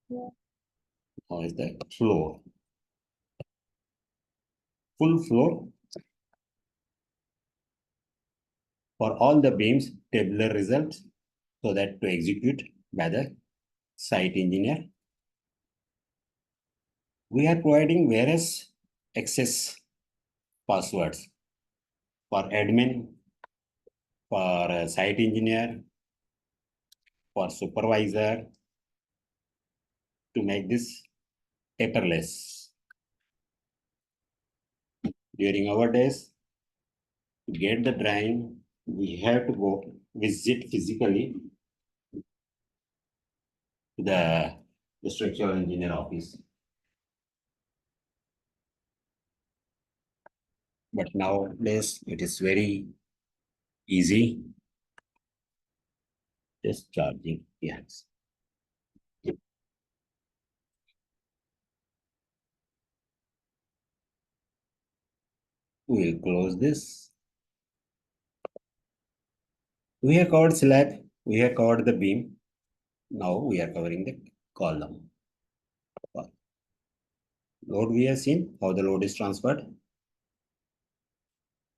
Now is the floor. Full floor for all the beams, tabular results, so that to execute by the site engineer. We are providing various access passwords for admin, for site engineer, for supervisor, to make this paperless. During our days, to get the drawing, we have to go visit physically to the structural engineer office. But nowadays, it is very easy. Just charging, yes. We will close this. We have covered slab, we have covered the beam. Now we are covering the column. Load we have seen, how the load is transferred.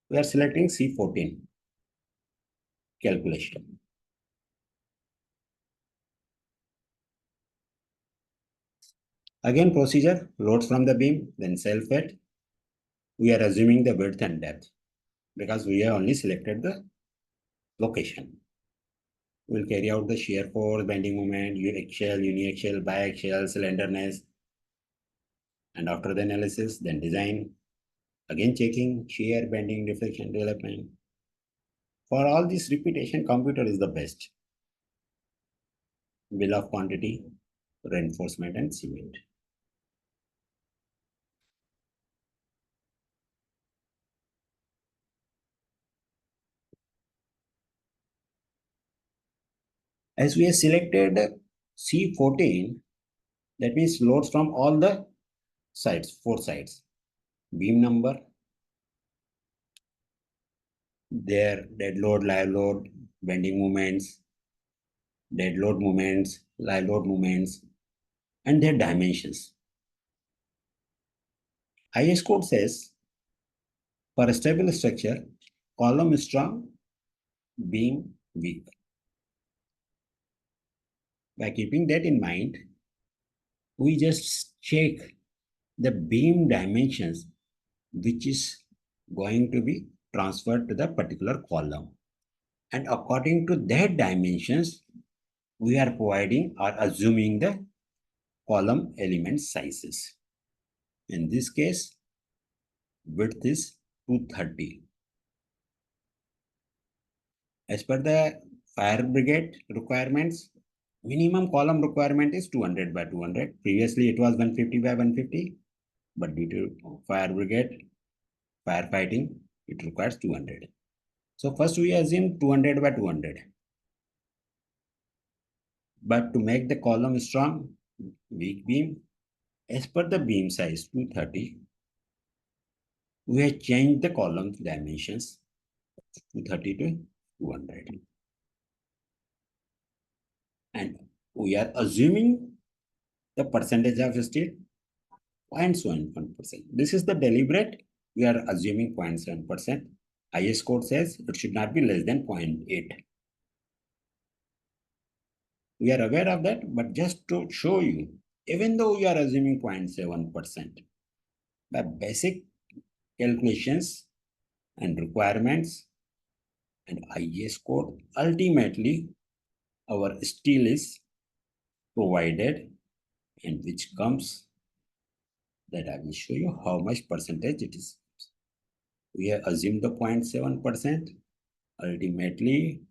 We are selecting C14 calculation. Again procedure, loads from the beam, then self-weight. We are assuming the width and depth because we have only selected the location. We will carry out the shear force, bending moment, axial, uniaxial, biaxial, slenderness. And after the analysis, then design. Again checking shear, bending, deflection, development. For all this repetition, computer is the best. Bill of quantity, reinforcement, and cement. As we have selected C14, that means loads from all the sides, 4 sides. Beam number, their dead load, live load, bending moments, dead load moments, live load moments, and their dimensions. IS code says for a stable structure, column strong, beam weak. By keeping that in mind, we just check the beam dimensions which is going to be transferred to the particular column. And according to that dimensions, we are providing or assuming the column element sizes. In this case, width is 230. As per the fire brigade requirements, minimum column requirement is 200 by 200. Previously, it was 150 by 150, but due to fire brigade firefighting, it requires 200. So first we assume 200 by 200. But to make the column strong, weak beam, as per the beam size 230, we have changed the column dimensions 230 to 200. And we are assuming the percentage of steel 0.71%. This is the deliberate. We are assuming 0.7%. IS code says it should not be less than 0.8. We are aware of that, but just to show you, even though we are assuming 0.7%, by basic calculations and requirements and IS code, ultimately our steel is provided, and which comes that I will show you how much percentage it is. We have assumed the 0.7%. Ultimately,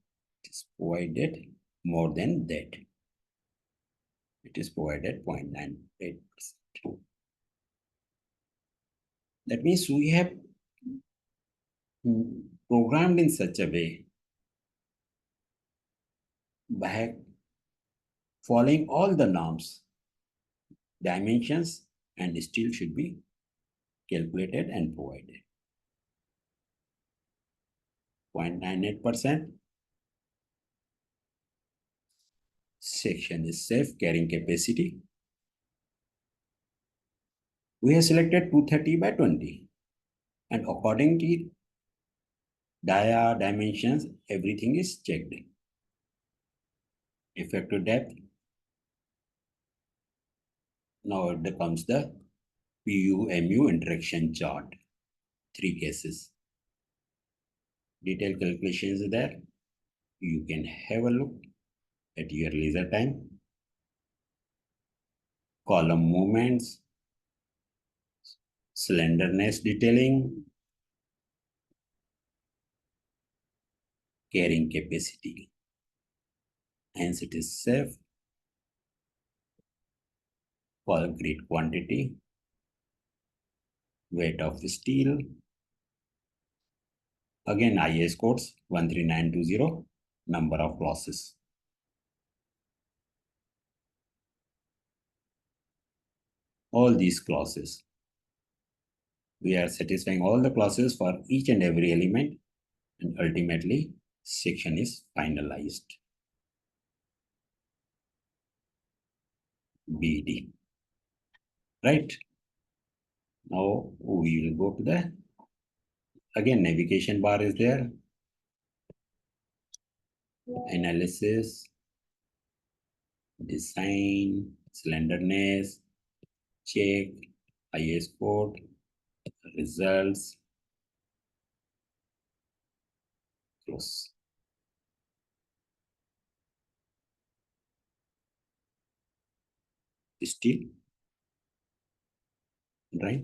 it is provided more than that. It is provided 0.98%. That means we have programmed in such a way by following all the norms, dimensions and steel should be calculated and provided. 0.98%. Section is safe carrying capacity. We have selected 230 by 20. And according to dia, dimensions, everything is checked. Effective depth. Now it becomes the PU-MU interaction chart. 3 cases. Detailed calculations are there. You can have a look at your leisure time. Column movements, slenderness detailing, carrying capacity. Hence it is safe. Concrete quantity, weight of steel. Again, IS codes 13920, number of clauses. All these clauses. We are satisfying all the clauses for each and every element, and ultimately section is finalized. BD. Right? Now we will go to the, again, navigation bar is there. Analysis, design, slenderness, check, IS code, results, close. Still, right?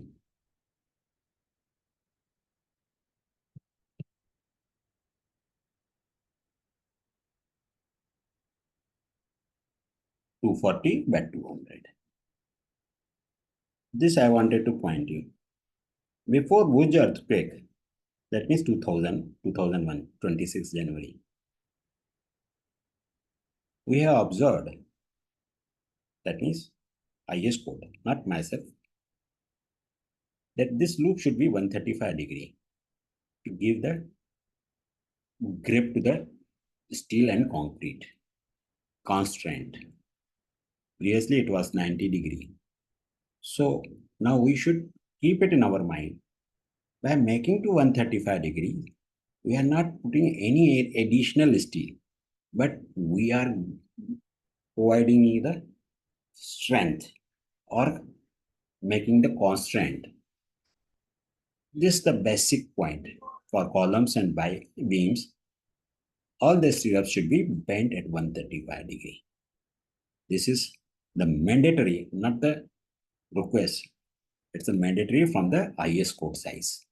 $240 by 200. This I wanted to point you. Before Bhuj earthquake, that means 2001, 26 January, we have observed, that means IS code, not myself, that this loop should be 135 degree to give the grip to the steel and concrete constraint. Previously it was 90 degree. So now we should keep it in our mind. By making to 135 degree, We are not putting any additional steel, but we are providing either strength or making the constraint. This is the basic point for columns and beams. All the stirrups should be bent at 135 degree. This is the mandatory, not the request. It's a mandatory from the IS code size.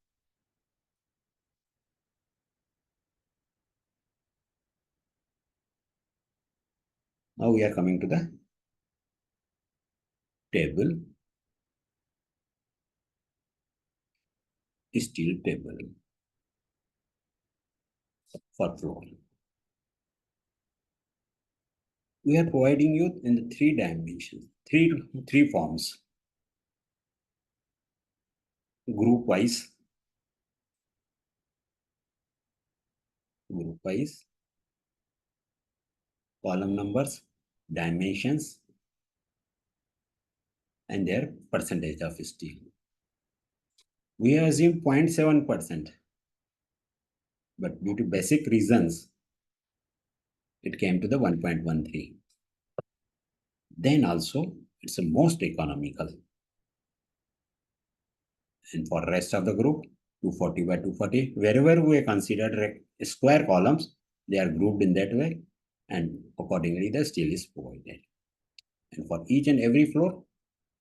Now we are coming to the table, steel table for floor. We are providing you in the 3 dimensions, three forms. Group wise, column numbers, dimensions, and their percentage of steel. We assume 0.7%, but due to basic reasons, it came to the 1.13. Then also, it's the most economical. And for rest of the group, 240 by 240, wherever we considered square columns, they are grouped in that way, and accordingly the steel is provided. And for each and every floor,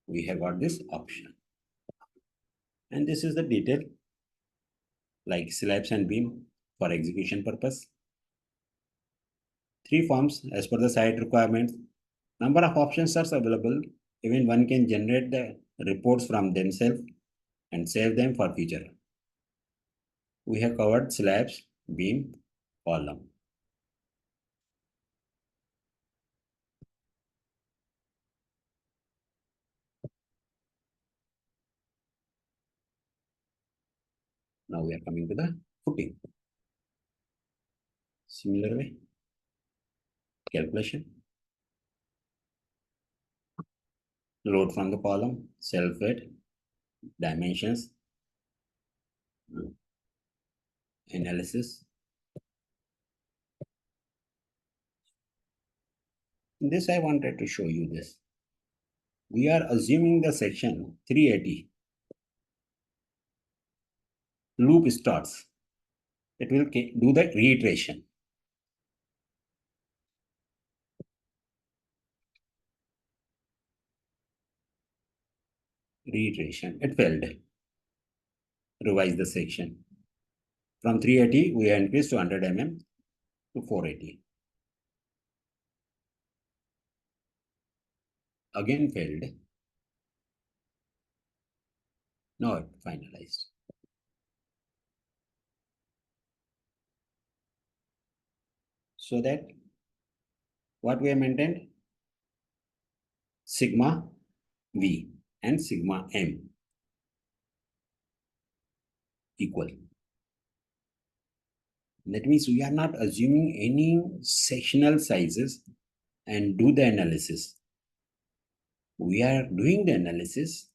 we have got this option. And this is the detail, like slabs and beam for execution purpose. 3 forms as per the site requirements. Number of options are available. Even one can generate the reports from themselves and save them for future. We have covered slabs, beam, column. Now we are coming to the footing. Similar way, calculation. Load from the column, self-weight, dimensions, analysis. This I wanted to show you this. We are assuming the section 380. Loop starts. It will do the reiteration. It failed. Revise the section. From 380, we increased to 100 mm to 480. Again failed. Now it finalized. So that what we have maintained? Sigma V and sigma M equal. That means we are not assuming any sectional sizes and do the analysis. We are doing the analysis,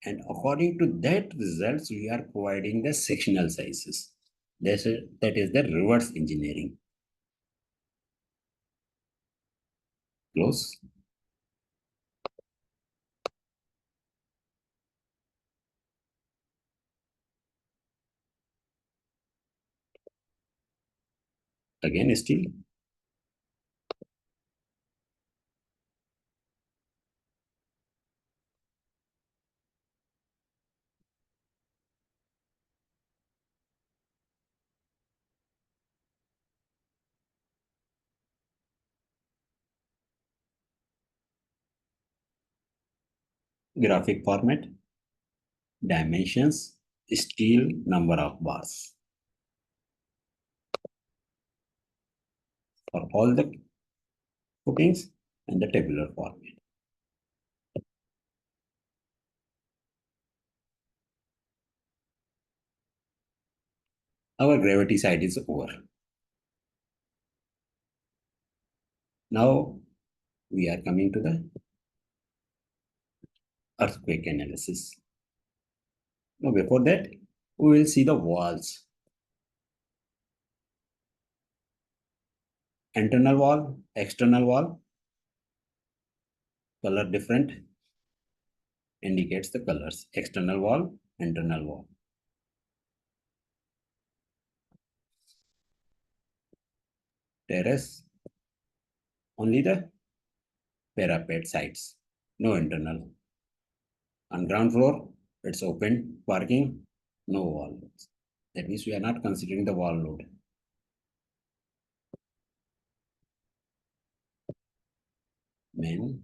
and according to that results, we are providing the sectional sizes. That is the reverse engineering. Close. Again, still. Graphic format, dimensions, steel, number of bars. For all the footings and the tabular format. Our gravity side is over. Now we are coming to the earthquake analysis. Now before that, we will see the walls. internal wall, external wall, color different, indicates the colors, external wall, internal wall. Terrace, only the parapet sides, no internal. On ground floor, it's open parking, no wall loads. That means we are not considering the wall load. Then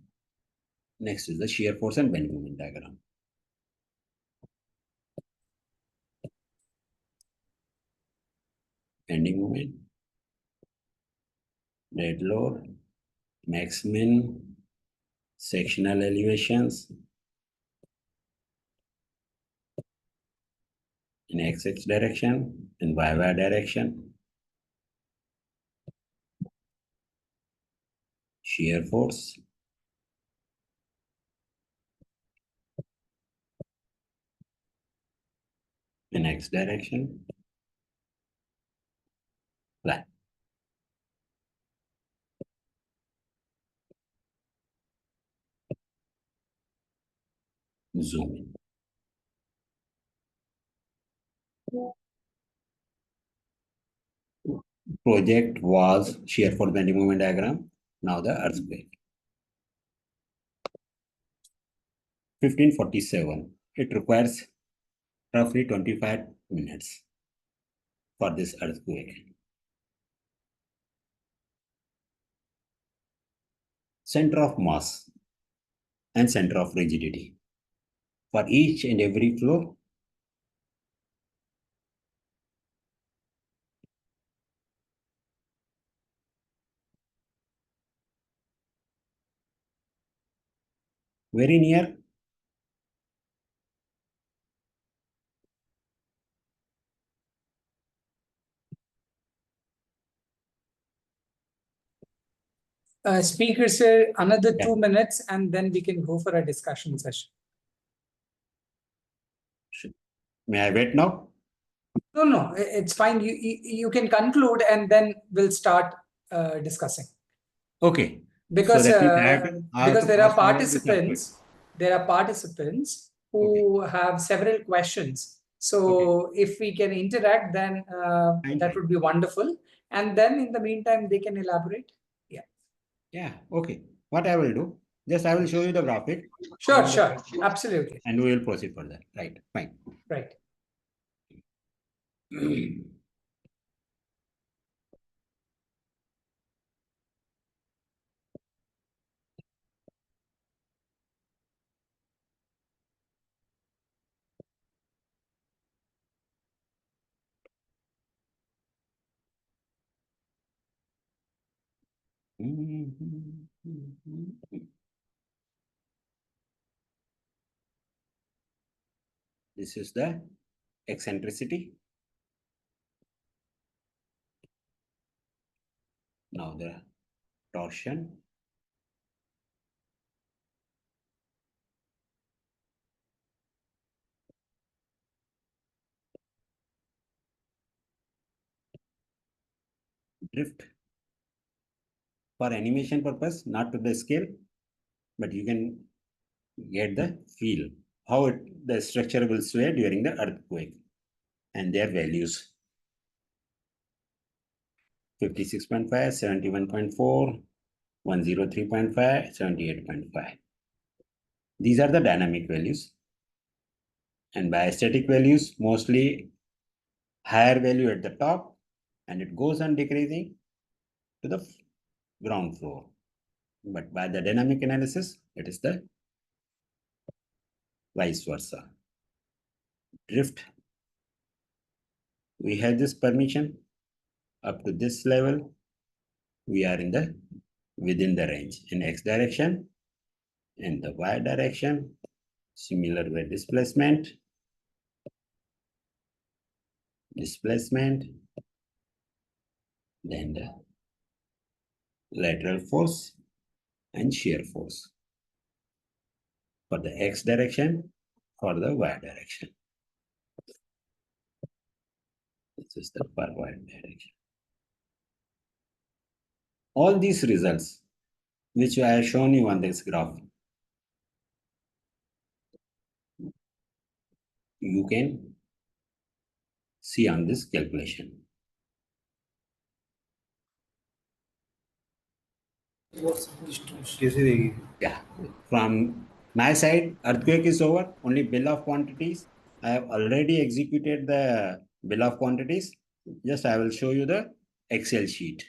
next is the shear force and bend moment diagram. Bending moment, dead load, max min, sectional elevations in x-x direction and y-y direction, shear force, in x direction, flat. Zoom in. Project was shear force bending moment diagram. Now the earthquake. 1547. It requires roughly 25 minutes for this earthquake. Center of mass and center of rigidity. For each and every floor, very near Speaker sir, another Yeah. 2 minutes and then we can go for a discussion session. May I wait now? No, it's fine. You can conclude and then we'll start discussing. Okay. Because So that means I have to there are pass forward this participants who have several questions. So if we can interact, then that would be wonderful. And then in the meantime, they can elaborate. Yeah, okay. What I will do, just I will show you the graphic. Sure, absolutely. And we will proceed further. Right, fine. Right. This is the eccentricity. Now the torsion. Drift. For animation purpose, not to the scale, but you can get the feel how the structure will sway during the earthquake and their values. 56.5, 71.4, 103.5, 78.5. These are the dynamic values. And by static values, mostly higher value at the top, and it goes on decreasing to the ground floor. But by the dynamic analysis, it is the vice versa. Drift, we have this permission up to this level. We are within the range in x direction, in the y direction, similar way displacement, then the lateral force and shear force for the x direction, for the y direction. This is the per y direction. All these results, which I have shown you on this graph, you can see on this calculation. Yeah, from my side, earthquake is over. Only bill of quantities. I have already executed the bill of quantities. Just I will show you the Excel sheet.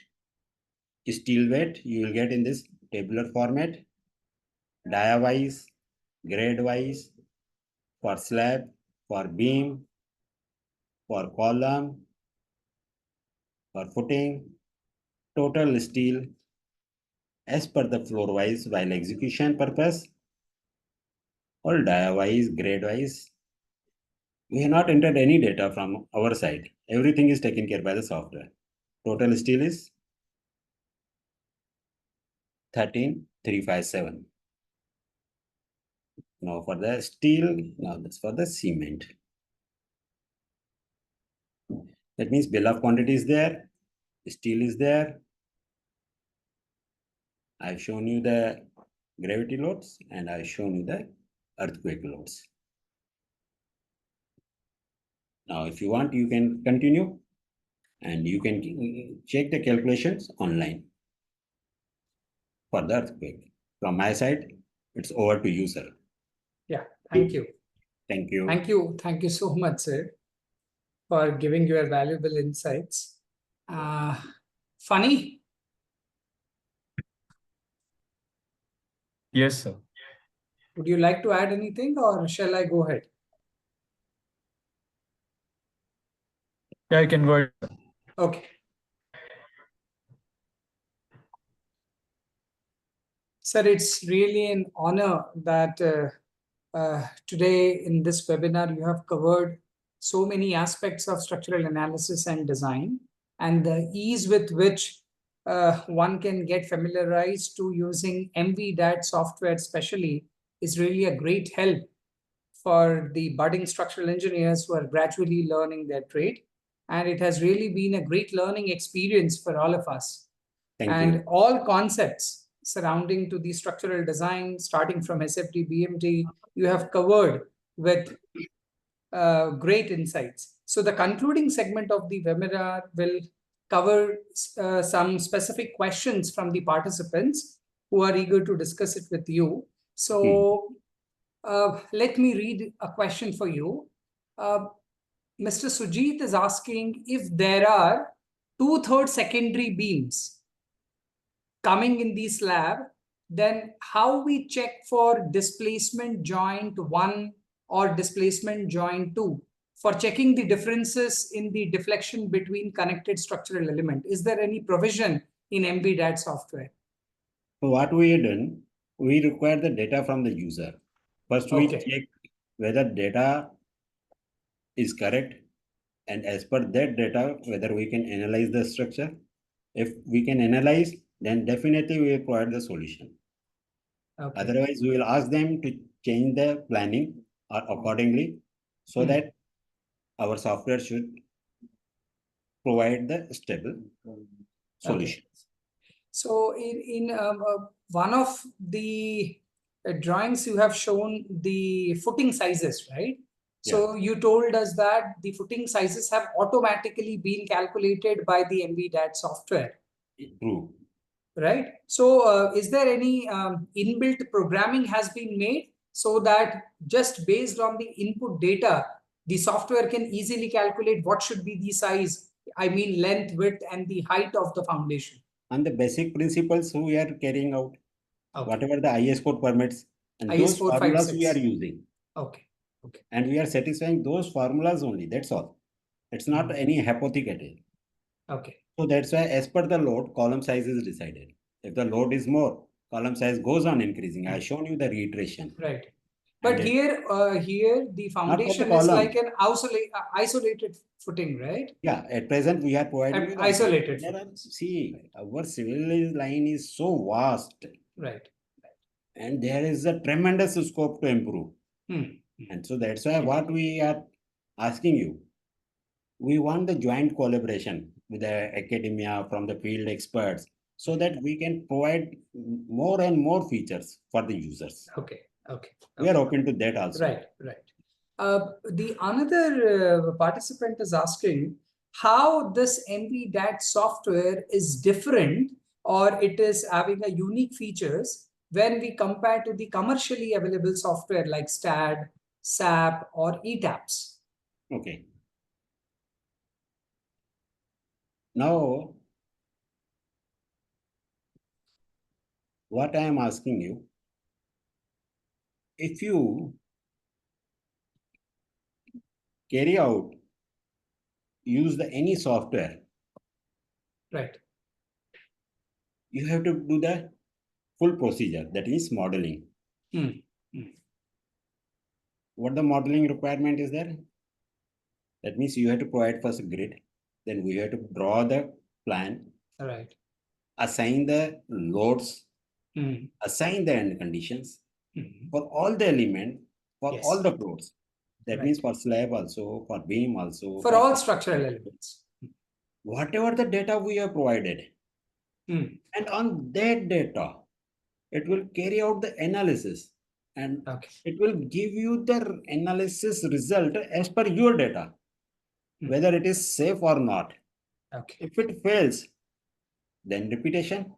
Steel weight you will get in this tabular format, dia wise, grade wise, for slab, for beam, for column, for footing, total steel as per the floor wise while execution purpose, all dia wise, grade wise. We have not entered any data from our side. Everything is taken care by the software. Total steel is 13,357. Now for the steel, now that's for the cement. That means bill of quantity is there, steel is there. I've shown you the gravity loads and I've shown you the earthquake loads. Now, if you want, you can continue and you can check the calculations online for the earthquake. From my side, it's over to you, sir. Yeah, thank you. Thank you. Thank you. Thank you so much, sir, for giving your valuable insights. Funny? Yes, sir. Would you like to add anything or shall I go ahead? Yeah, I can go ahead. Okay. Sir, it's really an honor that today in this webinar you have covered so many aspects of structural analysis and design, and the ease with which one can get familiarized to using MvDad software especially is really a great help for the budding structural engineers who are gradually learning their trade. And it has really been a great learning experience for all of us. Thank you. All concepts surrounding to the structural design, starting from SFD, BMT, you have covered with great insights. So the concluding segment of the webinar will cover some specific questions from the participants who are eager to discuss it with you. So let me read a question for you. Mr. Sujit is asking if there are 2/3 secondary beams coming in the slab, then how we check for displacement joint 1 or displacement joint 2 for checking the differences in the deflection between connected structural element. Is there any provision in MvDad software? So what we have done, we require the data from the user. First, we check whether data is correct, and as per that data, whether we can analyze the structure. If we can analyze, then definitely we will provide the solution. Otherwise, we will ask them to change the planning or accordingly, so that our software should provide the stable solution. So in one of the drawings, you have shown the footing sizes, right? So you told us that the footing sizes have automatically been calculated by the MvDad software. True. Right. So is there any inbuilt programming has been made so that just based on the input data, the software can easily calculate what should be the size, I mean length, width, and the height of the foundation? On the basic principles we are carrying out, whatever the IS code permits, and those formulas we are using. And we are satisfying those formulas only, that's all. It's not any hypothetical. So that's why as per the load, column size is decided. If the load is more, column size goes on increasing. I have shown you the reiteration. Right. But here the foundation is like an isolated footing, right? Yeah, at present we are providing isolated. See, our civil line is so vast. Right. And there is a tremendous scope to improve. And so that's why what we are asking you, we want the joint collaboration with the academia, from the field experts, so that we can provide more and more features for the users. Okay. Okay. We are open to that also. Right. Right. The another participant is asking how this MvDad software is different or it is having a unique features when we compare to the commercially available software like STAD, SAP, or ETAPS. Okay. Now, what I am asking you, if you carry out, use any software, Right. you have to do the full procedure, that is modeling. What the modeling requirement is there? That means you have to provide first a grid, then we have to draw the plan, Right. assign the loads, assign the end conditions for all the elements, for Yes. all the floors. That Right. means for slab also, for beam also. For all structural elements. Whatever the data we have provided. And on that data, it will carry out the analysis and it will give you the analysis result as per your data, whether it is safe or not. Okay. If it fails, then repetition.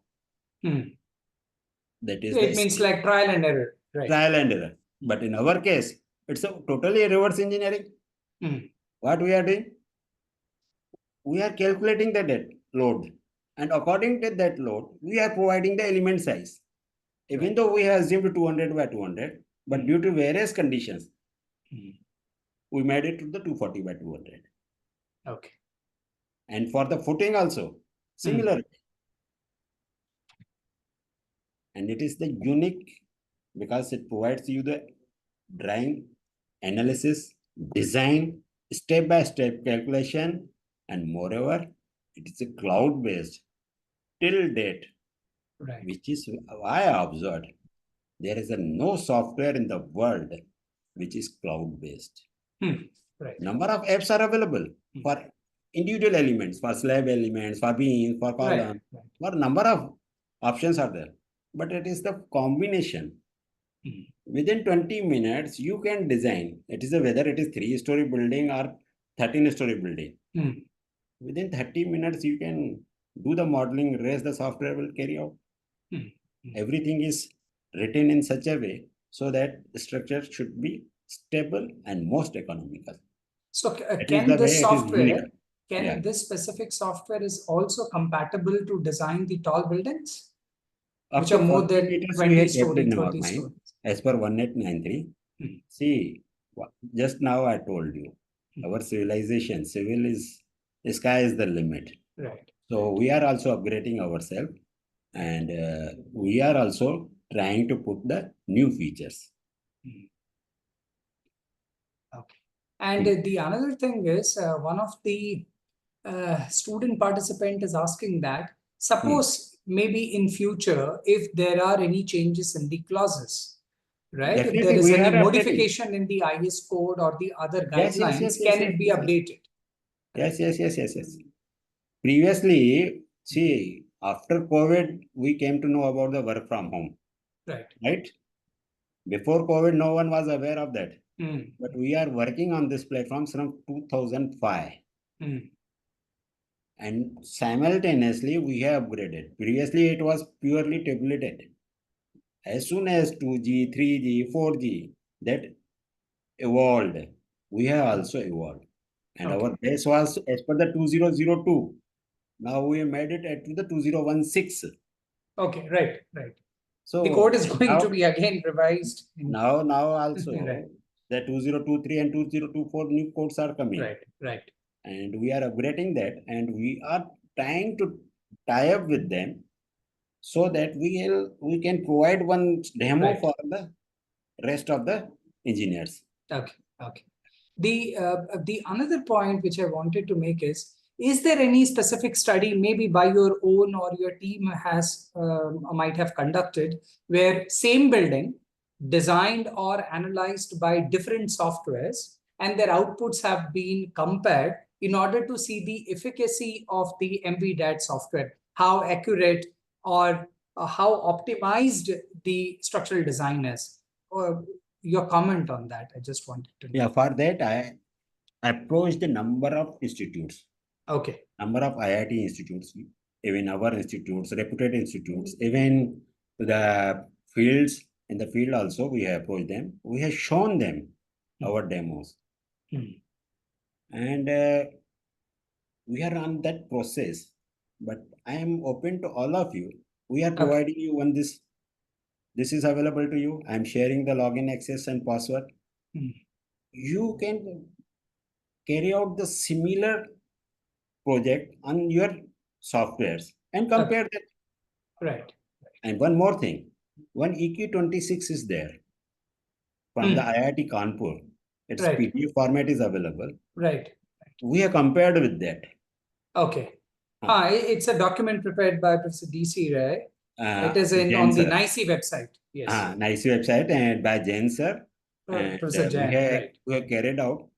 That is It means like trial and error. Right. Trial and error. But in our case, it's a totally reverse engineering. What we are doing? We are calculating the load. And according to that load, we are providing the element size. Even though we have assumed 200 by 200, but due to various conditions, we made it to the 240 by 200. Okay. And for the footing also, similar. And it is the unique because it provides you the drawing, analysis, design, step-by-step calculation, and moreover, it is a cloud-based till date, which is why I observed there is no software in the world which is cloud-based. Number of apps are available for individual elements, for slab elements, for beams, for columns, for number of options are there. But it is the combination. Within 20 minutes, you can design. It is whether it is 3-story building or 13-story building. Within 30 minutes, you can do the modeling, rest the software will carry out. Everything is written in such a way so that the structure should be stable and most economical. So can this software, Yeah. this specific software is also compatible to design the tall buildings? Which are more than 20 stories, 30 stories. As per 1893. See, just now I told you, our civilization, the sky is the limit. Right. So we are also upgrading ourselves and we are also trying to put the new features. Okay. And the another thing is one of the student participant is asking that suppose maybe in future, if there are any changes in the clauses, right? Definitely, if there is we any are modification in the IS code or the other guidelines, can it be updated? Yes. Previously, see, after COVID, we came to know about the work from home. Right? Before COVID, no one was aware of that. But we are working on this platform from 2005. And simultaneously, we have upgraded. Previously, it was purely tabulated. As soon as 2G, 3G, 4G, that evolved, we have also evolved. And our base was as per the 2002. Now we made it at the 2016. Okay, right. So the code is going to be again revised. Now also the 2023 and 2024 new codes are coming. Right. And we are upgrading that and we are trying to tie up with them so that we can provide one demo for the rest of the engineers. Okay. The another point which I wanted to make is there any specific study, maybe by your own or your team has might have conducted, where same building designed or analyzed by different softwares and their outputs have been compared in order to see the efficacy of the MvDad software, how accurate or how optimized the structural design is? Or your comment on that, I just wanted to know. Yeah, for that, I approached the number of institutes, Okay. number of IIT institutes, even our institutes, reputed institutes, even the fields, in the field also, we have approached them. We have shown them our demos. And we are on that process. But I am open to all of you. We are providing you one this. This is available to you. I am sharing the login access and password. You can carry out the similar project on your softwares and compare that. Right. And one more thing, one EQ26 is there from the IIT Kanpur. Its Right. PDF format is available. Right. We have compared with that. Okay. It's a document prepared by Professor DC, right? It is on the NICE website. Yes. NICE website and by Jain sir. And Professor Jain, right. we have carried out,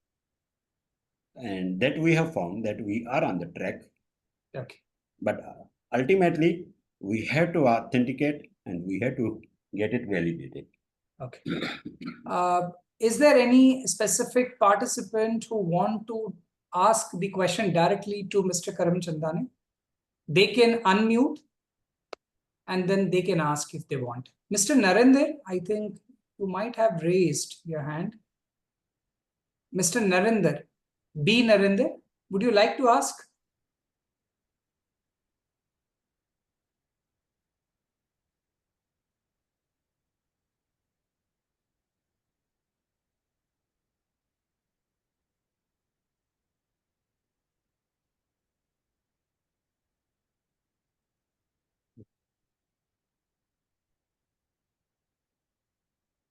and that we have found that we are on the track. Okay. But ultimately, we have to authenticate and we have to get it validated. Okay. Is there any specific participant who want to ask the question directly to Mr. Karamchandani? They can unmute and then they can ask if they want. Mr. Narendra, I think you might have raised your hand. Mr. Narendra, B. Narendra, would you like to ask?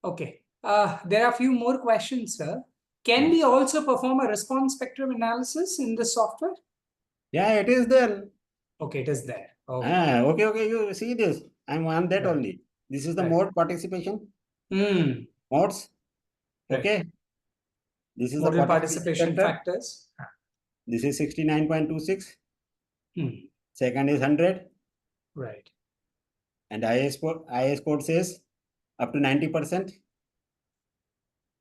Okay. There are a few more questions, sir. Can we also perform a response spectrum analysis in the software? Yeah, it is there. Okay, it is there. Okay. You see this. I'm on that only. This is the mode participation. Modes. Okay. This is Modal the participation factors. This is 69.26. Second is 100. Right. And IS code says up to 90%.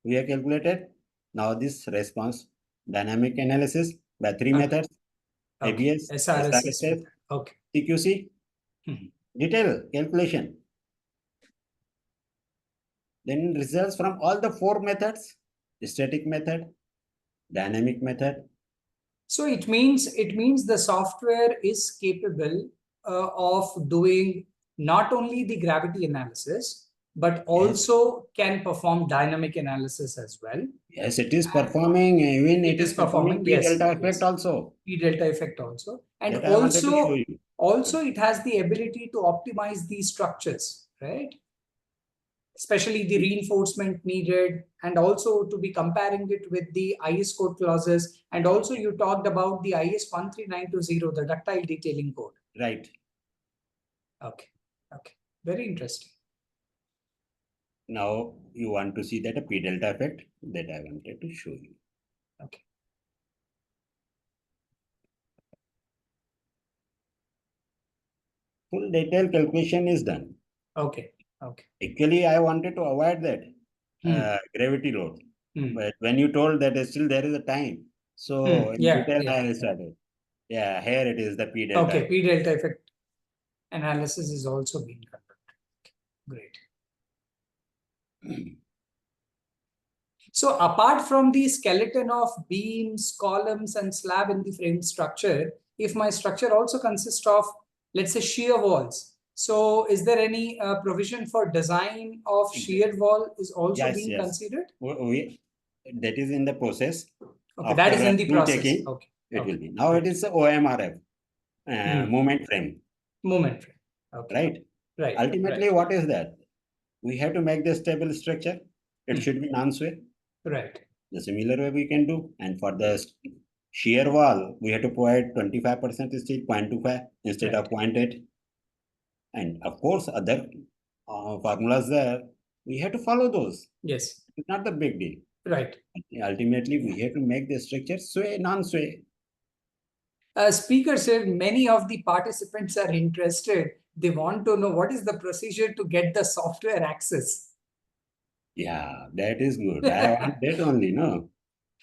We have calculated. Now this response dynamic analysis by three methods. ABS, SRSS, CQC, detail calculation. Then results from all the four methods: static method, dynamic method. So it means the software is capable of doing not only the gravity analysis, but also can perform dynamic analysis as well. Yes, it is performing. Even it is performing P delta effect also. P delta effect also, and that also it has the ability to optimize these structures, right? Especially the reinforcement needed, and also to be comparing it with the IS code clauses. And also you talked about the IS 13920, the ductile detailing code. Right. Okay. Very interesting. Now you want to see that a P delta effect that I wanted to show you. Okay. Full detail calculation is done. Okay. Actually, I wanted to avoid that gravity load. But when you told that still there is a time, so in detail I started. Yeah, here it is the P delta. Okay, P delta effect analysis is also being conducted. Great. So apart from the skeleton of beams, columns, and slab in the frame structure, if my structure also consists of, let's say, shear walls, so is there any provision for design of shear wall is also being considered? That is in the process. Okay, that is in the process. Checking, it will be. Now it is the OMRF, moment frame. Moment frame. Okay. Right. Ultimately, what is that? We have to make the stable structure. It should be non-sway. Right. The similar way we can do. And for the shear wall, we have to provide 25% steel, 0.25 instead of 0.8. And of course, other formulas there, we have to follow those. Yes. It's not the big deal. Right. Ultimately, we have to make the structure sway, non-sway. Speaker said many of the participants are interested. They want to know what is the procedure to get the software access. Yeah, that is good. I want that only, no?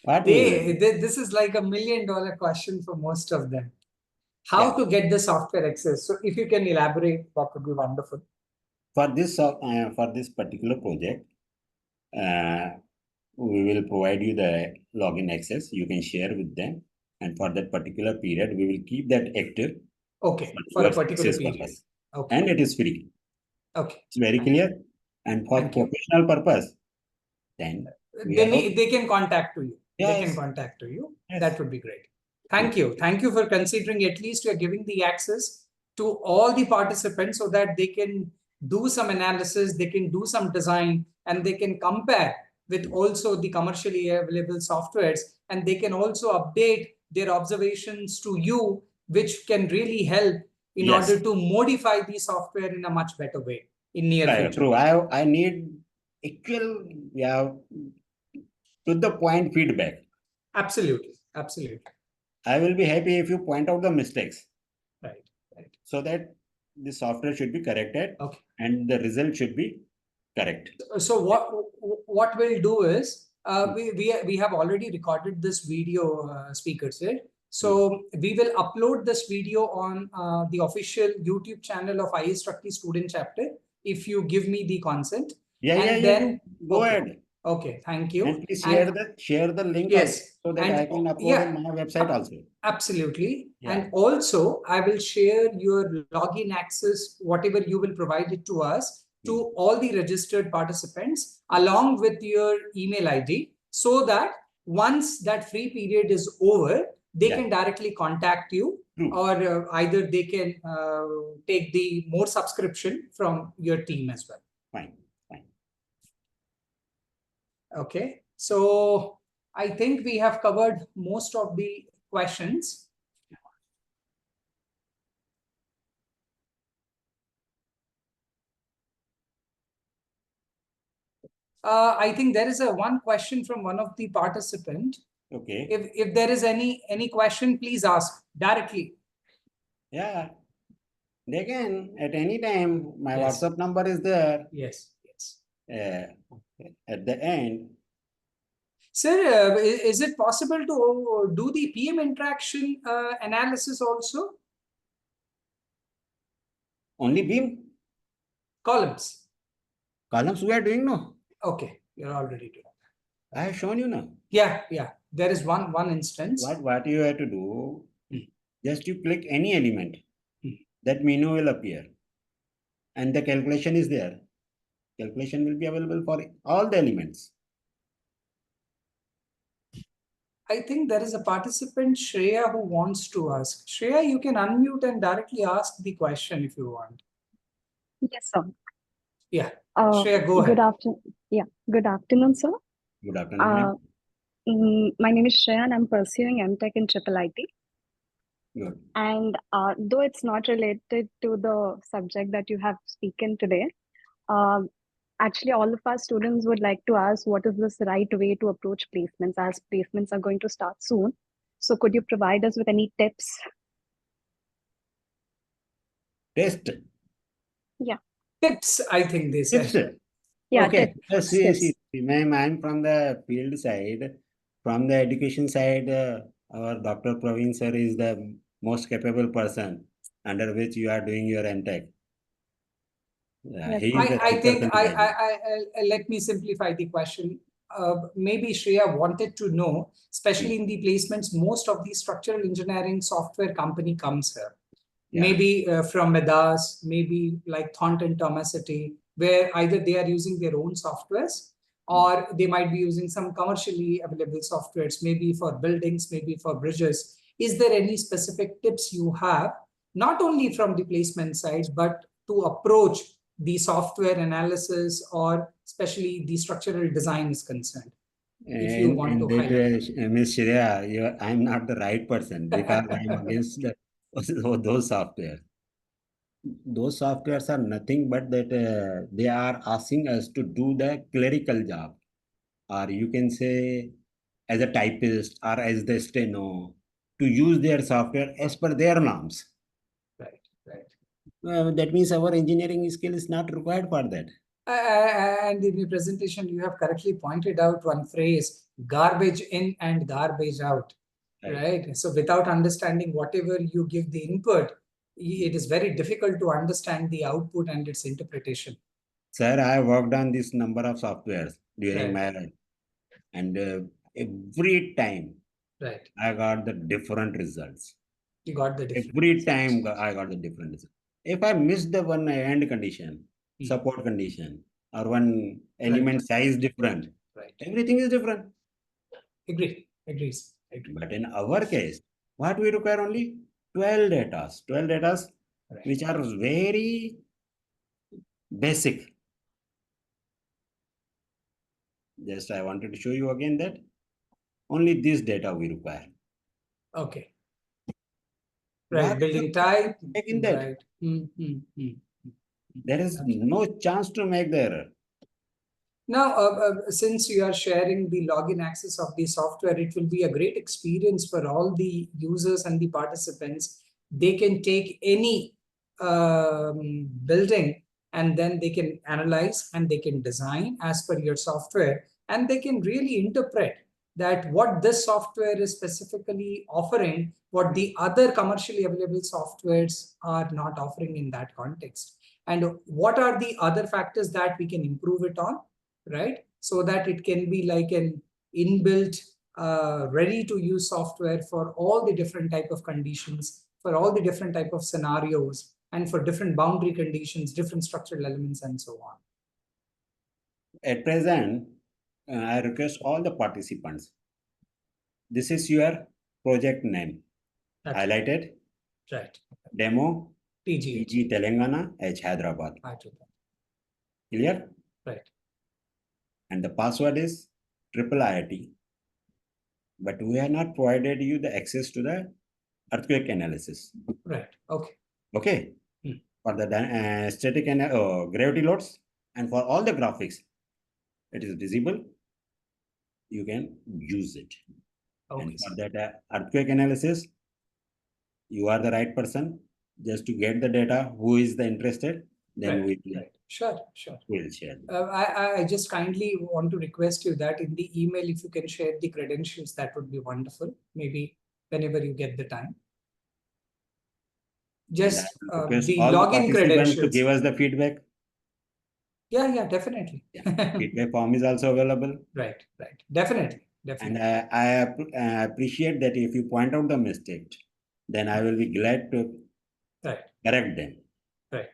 What This is like $1 million question for most of them. How Yeah. to get the software access? So if you can elaborate, that would be wonderful. For this particular project, we will provide you the login access. You can share with them, and for that particular period, we will keep that active Okay, for a your particular access period. purpose. Okay, And it is free. okay. It's very clear. And for Thank you. professional purpose, then we are They can contact to you. They can Yes. contact to you. Yes. That would be great. Thank you. Thank you for considering at least you are giving the access to all the participants so that they can do some analysis, they can do some design, and they can compare with also the commercially available softwares, and they can also update their observations to you, which can really help in Yes. order to modify the software in a much better way in near Right, future. true. I need actual, to the point feedback. Absolutely. Absolutely. I will be happy if you point out the mistakes. Right. Right. So that the software should be corrected. Okay. And the result should be correct. So what we'll do is we have already recorded this video, speaker said. So we will upload this video on the official YouTube channel of IAStructE student chapter if you give me the consent. Then go ahead. Okay, thank you. And please share the link. Yes, so that I can upload in my website also. Absolutely. Yeah. And also I will share your login access, whatever you will provide it to us, to all the registered participants along with your email ID, so that once that free period is over, they can directly contact you. Or either they can take the more subscription from your team as well. Fine. Okay, so I think we have covered most of the questions. I think there is one question from one of the participant. Okay. If there is any question, please ask directly. Yeah. They can at any time. My WhatsApp number is there. Yes. At the end. Sir, is it possible to do the PM interaction analysis also? Only beam? Columns. Columns we are doing, no? Okay, you're already doing. I have shown you now. Yeah. There is one instance. What you have to do, just you click any element, that menu will appear. And the calculation is there. Calculation will be available for all the elements. I think there is a participant, Shreya, who wants to ask. Shreya, you can unmute and directly ask the question if you want. Yes, sir. Yeah. Shreya, go ahead. Good afternoon, sir. Good afternoon. My name is Shreya and I'm pursuing MTech in IIIT. Good. And though it's not related to the subject that you have spoken today, actually all of our students would like to ask what is this right way to approach placements, as placements are going to start soon. So could you provide us with any tips? Test. Yeah. Tips, I think they said. Tips. Yeah. Okay. Tips. See, ma'am, I'm from the field side. From the education side, our Dr. Praveen sir is the most capable person under which you are doing your MTech. I think let me simplify the question. Maybe Shreya wanted to know, especially in the placements, most of the structural engineering software company comes here. Yeah. Maybe from Medas, maybe like Thornton Tomasity, where either they are using their own softwares or they might be using some commercially available softwares, maybe for buildings, maybe for bridges. Is there any specific tips you have, not only from the placement side, but to approach the software analysis or especially the structural design is concerned? If you want to highlight. Ms. Shreya, I'm not the right person because I'm against those softwares. Those softwares are nothing but that they are asking us to do the clerical job, or you can say as a typist or as the steno to use their software as per their norms. Right, right. That means our engineering skill is not required for that. And in your presentation, you have correctly pointed out one phrase, garbage in and garbage out, right? So without understanding whatever you give the input, it is very difficult to understand the output and its interpretation. Sir, I worked on this number of softwares during Right. my life, and every time Right. I got the different results. You got the different Every results. time I got the different results. If I miss the one end condition, Hmm. support condition, or one element size different, Right. everything is different. Agree. Agrees. Agree. But in our case, what we require only 12 datas, Right. which are very basic. Just I wanted to show you again that only this data we require. Okay. Right. What Building type. take in that? Right. There is no chance to make the error. Now, since you are sharing the login access of the software, it will be a great experience for all the users and the participants. They can take any building and then they can analyze and they can design as per your software, and they can really interpret that what this software is specifically offering, what the other commercially available softwares are not offering in that context. And what are the other factors that we can improve it on, right? So that it can be like an inbuilt, ready to use software for all the different type of conditions, for all the different type of scenarios, and for different boundary conditions, different structural elements, and so on. At present, I request all the participants. This is your project name. That's Highlighted. right. Demo. TG. PG Telangana H Hyderabad. Clear? Right. And the password is IIIT. But we have not provided you the access to the earthquake analysis. Right. Okay. Okay. For the static and gravity loads, and for all the graphics, it is visible. You can use it. Okay. And for that earthquake analysis, you are the right person. Just to get the data, who is the interested, then Right. we Right. Sure. will share. I just kindly want to request you that in the email, if you can share the credentials, that would be wonderful. Maybe whenever you get the time. Just the login credentials to give us the feedback. Yeah, definitely. Yeah. Feedback form is also available. Right. Definitely. And I appreciate that if you point out the mistake, then I will be glad to correct them. Right.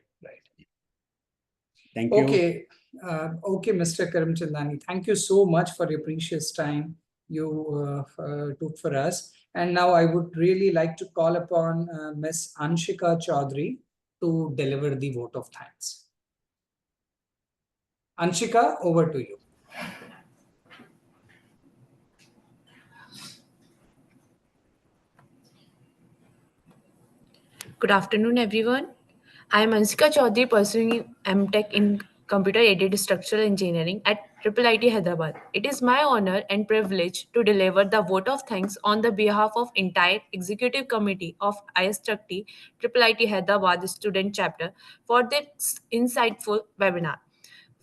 Thank you. Okay. Okay, Mr. Karamchandani, thank you so much for your precious time you took for us. And now I would really like to call upon Ms. Anshika Chaudhary to deliver the vote of thanks. Anshika, over to you. Good afternoon, everyone. I am Anshika Chaudhary, pursuing MTech in Computer-Aided Structural Engineering at IIIT Hyderabad. It is my honor and privilege to deliver the vote of thanks on the behalf of entire Executive Committee of IAStructE IIIT Hyderabad Student Chapter for this insightful webinar.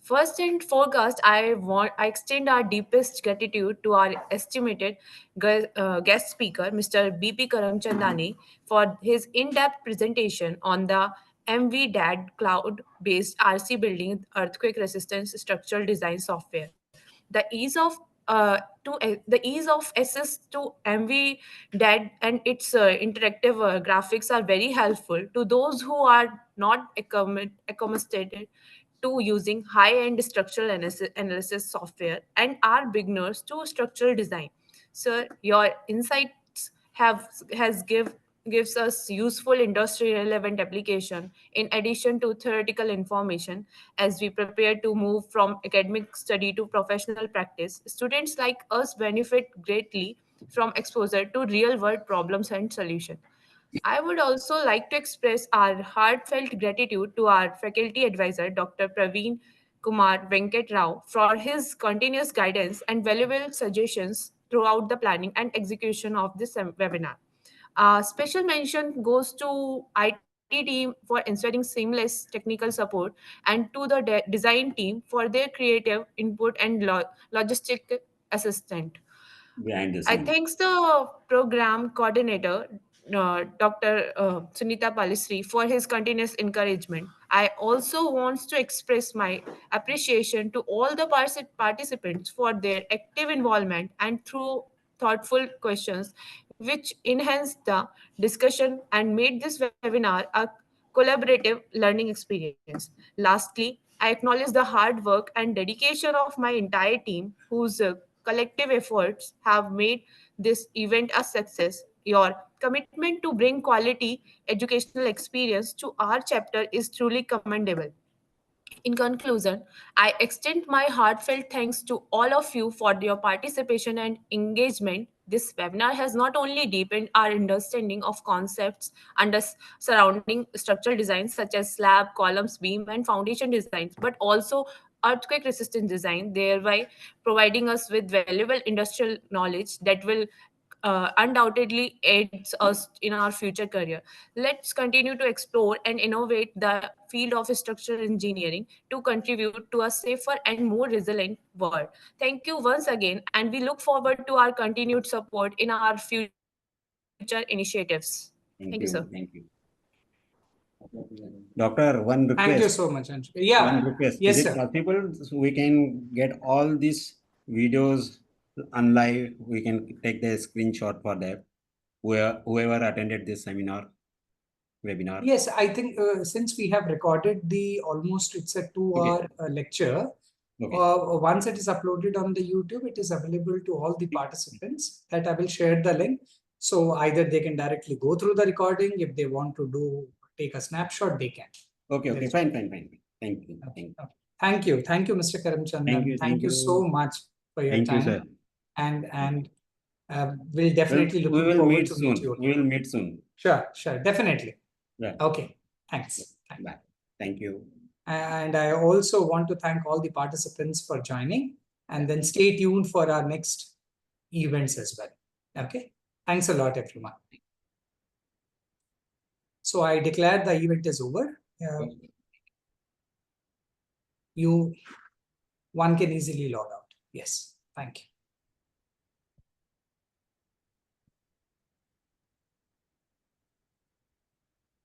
First and foremost, I extend our deepest gratitude to our estimated guest speaker, Mr. P Karamchandani, for his in-depth presentation on the MvDad cloud-based RC building earthquake resistance structural design software. The ease of access to MvDad and its interactive graphics are very helpful to those who are not accommodated to using high-end structural analysis software and are beginners to structural design. Sir, your insights gives us useful industry relevant application in addition to theoretical information as we prepare to move from academic study to professional practice. Students like us benefit greatly from exposure to real world problems and solutions. I would also like to express our heartfelt gratitude to our faculty advisor, Dr. Praveen Kumar Venkat Rao, for his continuous guidance and valuable suggestions throughout the planning and execution of this webinar. Special mention goes to IT team for ensuring seamless technical support and to the design team for their creative input and logistic assistant. Behind the I scene. thanks the program coordinator, Dr. Sunita Palisri, for his continuous encouragement. I also want to express my appreciation to all the participants for their active involvement and through thoughtful questions, which enhanced the discussion and made this webinar a collaborative learning experience. Lastly, I acknowledge the hard work and dedication of my entire team, whose collective efforts have made this event a success. Your commitment to bring quality educational experience to our chapter is truly commendable. In conclusion, I extend my heartfelt thanks to all of you for your participation and engagement. This webinar has not only deepened our understanding of concepts under surrounding structural designs such as slab, columns, beam, and foundation designs, but also earthquake resistant design, thereby providing us with valuable industrial knowledge that will undoubtedly aids us in our future career. Let's continue to explore and innovate the field of structural engineering to contribute to a safer and more resilient world. Thank you once again, and we look forward to our continued support in our future initiatives. Thank you, sir. Thank you. Thank you. Doctor, one request. Thank you so much, Anshul. Yeah. One request. Yes, Is sir. it possible so we can get all these videos on live? We can take the screenshot for that. Whoever attended this webinar. Yes, I think since we have recorded it's a 2-hour lecture. Okay. Once it is uploaded on the YouTube, it is available to all the participants. That I will share the link. So either they can directly go through the recording. If they want to take a snapshot, they can. Okay. Fine. Thank you. Thank you. Thank you, Mr. Karamchandani. Thank you so much for your time. Thank you, sir. And we'll definitely look forward to meet you. We will meet soon. Sure, definitely. Yeah. Okay, thanks. Bye. Thank you. And I also want to thank all the participants for joining, and then stay tuned for our next events as well. Okay, thanks a lot, everyone. So I declare the event is over. One can easily log out. Yes, thank you.